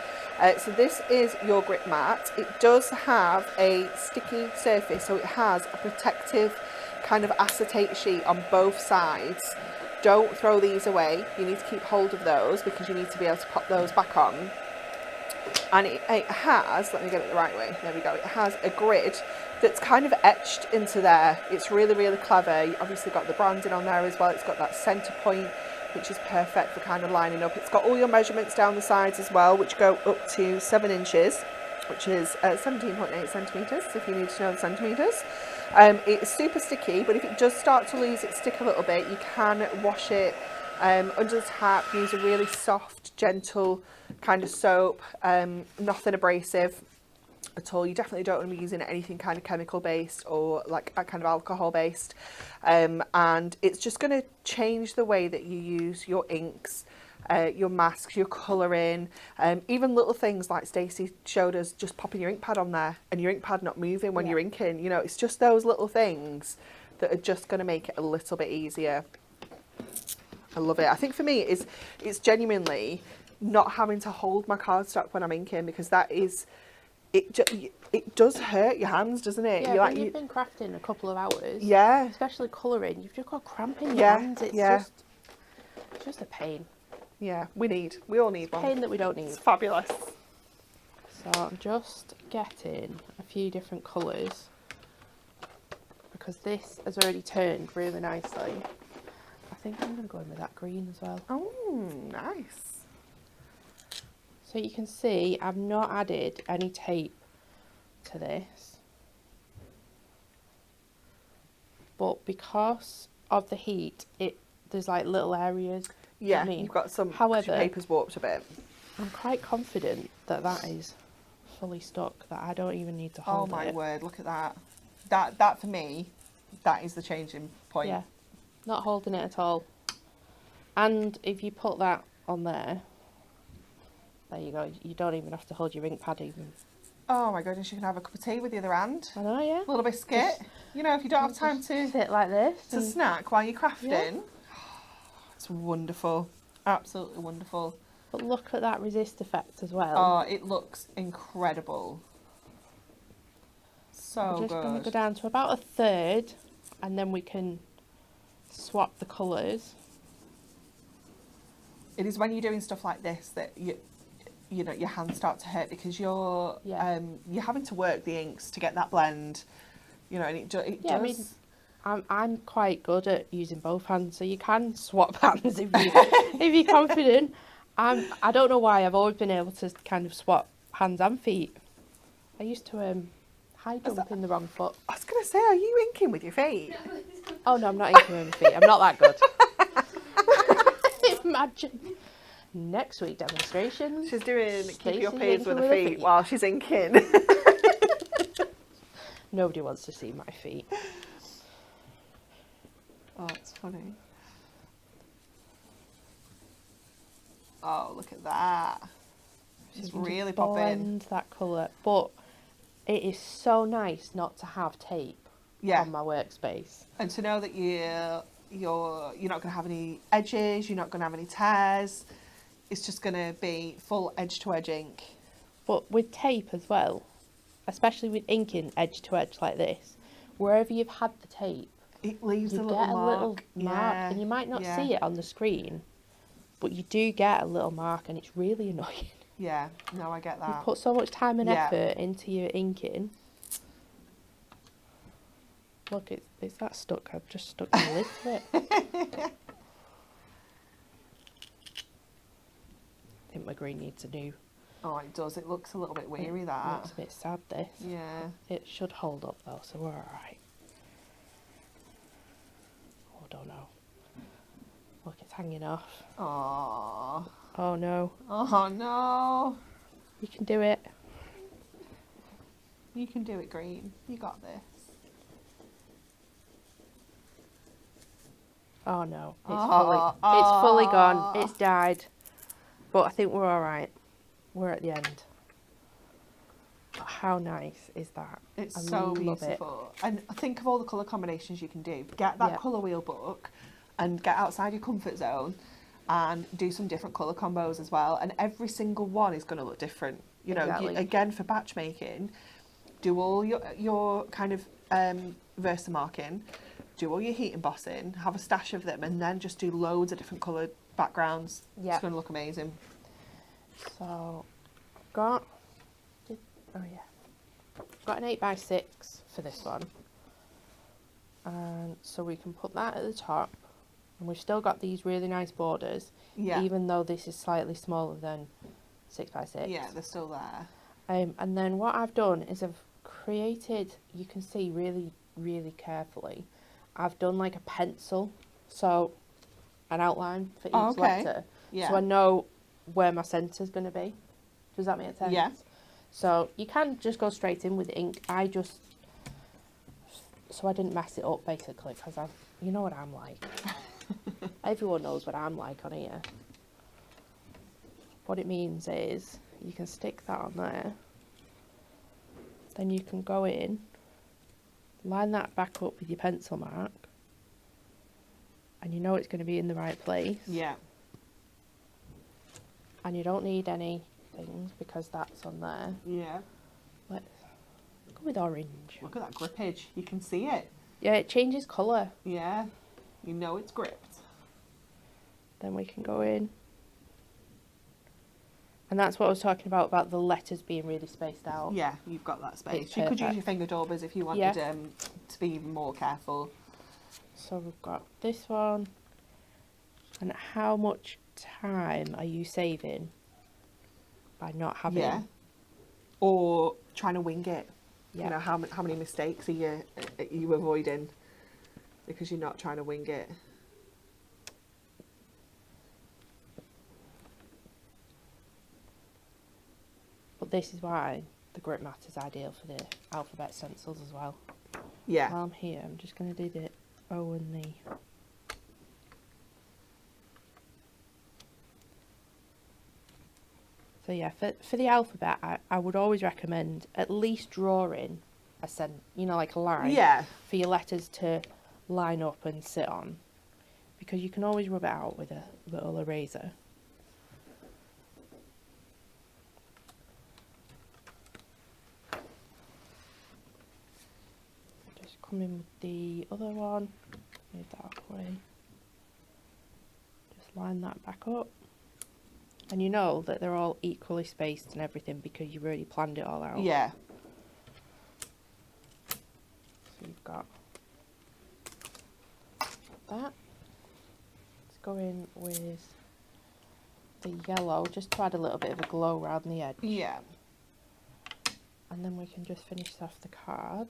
So this is your grip mat. It does have a sticky surface, so it has a protective kind of acetate sheet on both sides. Don't throw these away. You need to keep hold of those because you need to be able to pop those back on. And it has, let me get it the right way, there we go, it has a grid that's kind of etched into there. It's really, really clever. You obviously got the branding on there as well. It's got that centre point, which is perfect for kind of lining up. It's got all your measurements down the sides as well, which go up to 7 inches, which is 17.8 centimetres, if you need to know the centimetres. It's super sticky, but if it does start to lose its stick a little bit, you can wash it under the tap. Use a really soft, gentle kind of soap, nothing abrasive at all. You definitely don't want to be using anything kind of chemical based or like a kind of alcohol based, and it's just going to change the way that you use your inks your masks, your colouring, even little things like Stacey showed us, just popping your ink pad on there and your ink pad not moving when you're inking. You know, it's just those little things that are just going to make it a little bit easier. I love it. I think for me, it's genuinely not having to hold my cardstock when I'm inking, because that is, it does hurt your hands, doesn't it?
Yeah, when you've been crafting a couple of hours,
yeah,
especially colouring, you've just got cramp in your hands. It's just a pain.
Yeah, we all need one.
Pain that we don't need.
It's fabulous.
So I'm just getting a few different colours, because this has already turned really nicely. I think I'm going to go in with that green as well.
Oh, nice.
So you can see I've not added any tape to this, but because of the heat, there's like little areas.
Yeah,
I mean,
you've got some.
however,
your paper's warped a bit.
I'm quite confident that that is fully stuck, that I don't even need to hold it.
Oh my word! Look at that. That for me, that is the changing point.
Yeah, not holding it at all. And if you put that on there you go. You don't even have to hold your ink pad even.
Oh my goodness! You can have a cup of tea with the other hand.
I know, yeah.
A little biscuit. You know, if you don't have time to
sit like this
to snack while you're crafting. Yeah. It's wonderful. Absolutely wonderful.
But look at that resist effect as well.
Oh, it looks incredible. So
I'm just going to go down to about a third, and then we can swap the colours.
It is when you're doing stuff like this that you know your hands start to hurt, because you're having to work the inks to get that blend. You know, and it does.
I mean, I'm quite good at using both hands, so you can swap hands if you're confident. I don't know why I've always been able to kind of swap hands and feet. I used to high jump in the wrong foot.
I was going to say, are you inking with your feet?
Oh no, I'm not inking with my feet. I'm not that good. Imagine. Next week demonstration.
She's doing
Stacey's
keep your pace with
inking
her feet while she's inking.
Nobody wants to see my feet.
Oh, it's funny. Oh, look at that. She's really popping.
Blend that colour. But it is so nice not to have tape on my workspace.
And to know that you're not going to have any edges, you're not going to have any tears. It's just going to be full edge-to-edge ink.
But with tape as well, especially with inking edge-to-edge like this, wherever you've had the tape,
it leaves
you
a
get
little
mark, and you might not see it on the screen, but you do get a little mark, and it's really annoying.
Yeah, no, I get that.
You put so much time and effort into your inking. Look, it's that stuck. I've just stuck my lid to it. I think my green needs a new.
Oh, it does. It looks a little bit weary, that.
It looks a bit sad, this.
Yeah.
It should hold up, though, so we're alright. Oh, don't know. Look, it's hanging off.
Aww.
Oh, no.
Oh, no.
You can do it.
You can do it, Green. You got this.
Oh, no. It's fully gone. It's died. But I think we're alright. We're at the end. But how nice is that?
It's so beautiful. And think of all the colour combinations you can do. Get that colour wheel book and get outside your comfort zone and do some different colour combos as well. And every single one is going to look different. You know, again, for batch making, do all your kind of Versamarking, do all your heat embossing, have a stash of them, and then just do loads of different coloured backgrounds. It's going to look amazing.
So, got an 8x6 for this one, and so we can put that at the top, and we've still got these really nice borders, even though this is slightly smaller than 6x6.
Yeah, they're still there.
And then what I've done is I've created, you can see really, really carefully, I've done like a pencil, so an outline for each letter, so I know where my centre's going to be. Does that make sense?
Yeah.
So you can just go straight in with ink. So I didn't mess it up basically, because you know what I'm like. Everyone knows what I'm like on here. what it means is you can stick that on there, then you can go in, line that back up with your pencil mark, and you know it's going to be in the right place.
Yeah.
And you don't need any things because that's on there.
Yeah.
Let's go with orange.
Look at that grippage. You can see it.
Yeah, it changes colour.
Yeah. You know it's gripped.
Then we can go in. And that's what I was talking about the letters being really spaced out.
Yeah, you've got that space.
It's
You could use
perfect.
your finger daubers if you wanted
Yeah.
to be even more careful.
So we've got this one. And how much time are you saving by not having...
Yeah. Or trying to wing it.
Yeah.
You know, how many mistakes are you avoiding because you're not trying to wing it?
But this is why the grip mat is ideal for the alphabet stencils as well.
Yeah.
While I'm here, I'm just going to do the O and the... So yeah, for the alphabet, I would always recommend at least drawing like a line.
Yeah.
For your letters to line up and sit on. Because you can always rub it out with a little eraser. Just come in with the other one. Move that out of the way. Just line that back up. And you know that they're all equally spaced and everything because you've already planned it all out.
Yeah.
So you've got that. Let's go in with the yellow just to add a little bit of a glow around the edge.
Yeah.
And then we can just finish off the card.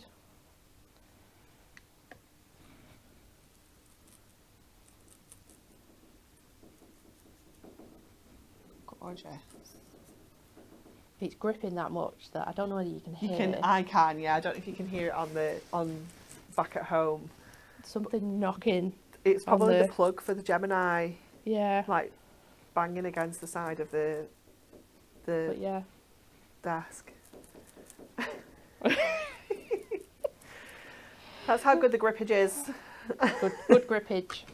Gorgeous.
It's gripping that much that I don't know whether you can hear.
I can, yeah. I don't know if you can hear it on back at home.
Something knocking.
It's probably
the-
the plug for the Gemini,
Yeah.
like banging against the side of the
But yeah.
desk. That's how good the grippage is.
Good grippage.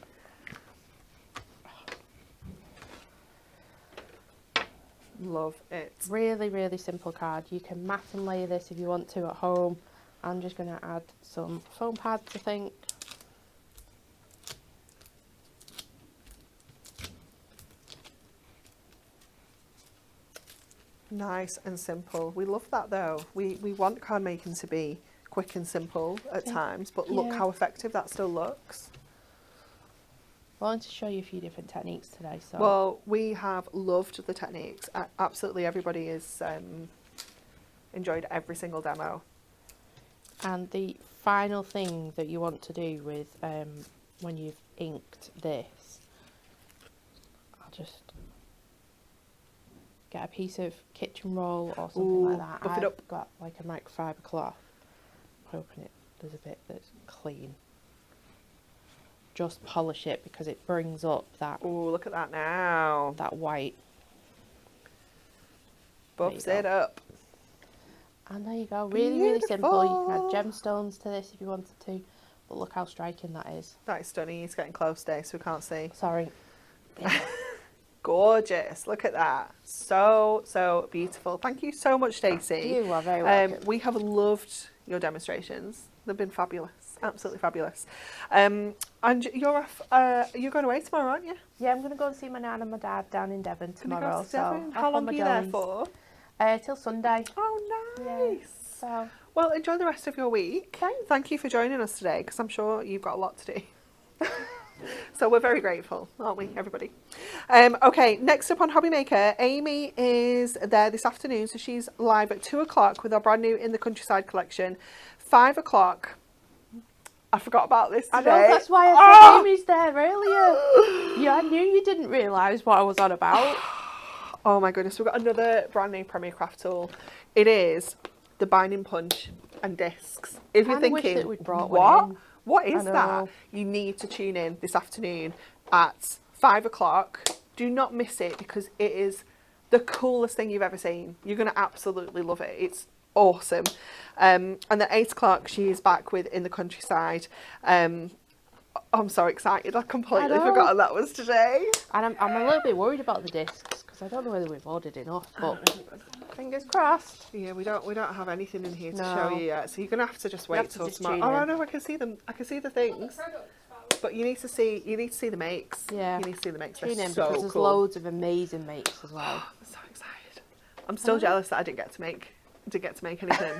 Love it.
Really, really simple card. You can mat and layer this if you want to at home. I'm just going to add some foam pads, I think.
Nice and simple. We love that though. We want card making to be quick and simple at times, but look
Yeah.
how effective that still looks.
I wanted to show you a few different techniques today. So
Well, we have loved the techniques. Absolutely everybody has enjoyed every single demo.
And the final thing that you want to do with when you've inked this, I'll just get a piece of kitchen roll or something
Ooh,
like that.
buff it
I've
up.
got like a microfiber cloth. I'm hoping there's a bit that's clean. Just polish it because it brings up that
Oh, look at that now.
white.
Buffs
There you
it up.
And there you go. Really, really simple. You can add
Beautiful.
gemstones to this if you wanted to. But look how striking that is.
That is stunning. It's getting close today, so we can't see.
Sorry.
Gorgeous. Look at that. So, so beautiful. Thank you so much, Stacey.
You are very welcome.
We have loved your demonstrations. They've been fabulous. Absolutely fabulous. And you're off, you're going away tomorrow, aren't you?
Yeah, I'm going to go and see my nan and my dad down in Devon
Gonna go
tomorrow.
to Devon?
So
How
off
long
on
are
my
you there
jollies.
for?
Till Sunday.
Oh,
Yeah.
nice.
So
Well, enjoy the rest of your week.
Thanks.
Thank you for joining us today, because I'm sure you've got a lot to do. So we're very grateful, aren't we, everybody? Okay, next up on Hobby Maker, Amy is there this afternoon, so she's live at 2 o'clock with our brand new In the Countryside collection. 5 o'clock. I forgot about this today.
I know, that's why I said Amy's there earlier. Yeah, I knew you didn't realise what I was on about.
Oh my goodness, we've got another brand new Premier Craft tool. It is the binding punch and discs. If you're
Kinda wish
thinking,
that we'd brought
what?
one in.
What is
I
that?
know.
You need to tune in this afternoon at 5 o'clock. Do not miss it because it is the coolest thing you've ever seen. You're going to absolutely love it. It's awesome. And at 8 o'clock, she is back with In the Countryside. I'm so excited. I completely forgot that was today.
And I'm a little bit worried about the discs because I don't know whether we've ordered enough, but fingers crossed.
Yeah, we don't have anything in here to
No.
show you yet, so you're gonna have to just wait till tomorrow.
tune
Oh, I
in.
know, I can see them. I can see the things, but you need to see the makes.
Yeah.
You need to see the makes.
Tune
They're
in
so
because there's
cool.
loads of amazing makes as well.
I'm so excited. I'm still jealous that I didn't get to make anything.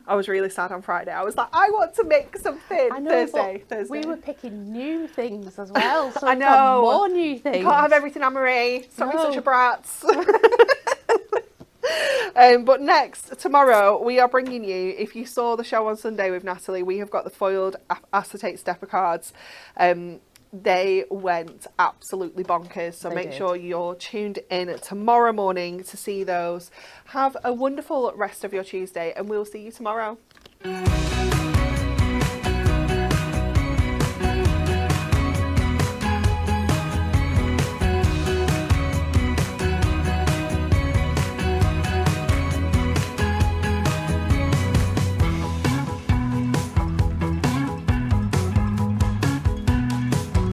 I was really sad on Friday. I was like, I want to make something.
I know,
Thursday.
we were picking new things as well, so
I
we've got
know.
more new things.
You can't have everything, Anne-Marie. Stop being
No.
such a brat. But next, tomorrow, we are bringing you, if you saw the show on Sunday with Natalie, we have got the foiled acetate stepper cards. They went absolutely bonkers, so
They
make
did.
sure you're tuned in tomorrow morning to see those. Have a wonderful rest of your Tuesday, and we'll see you tomorrow.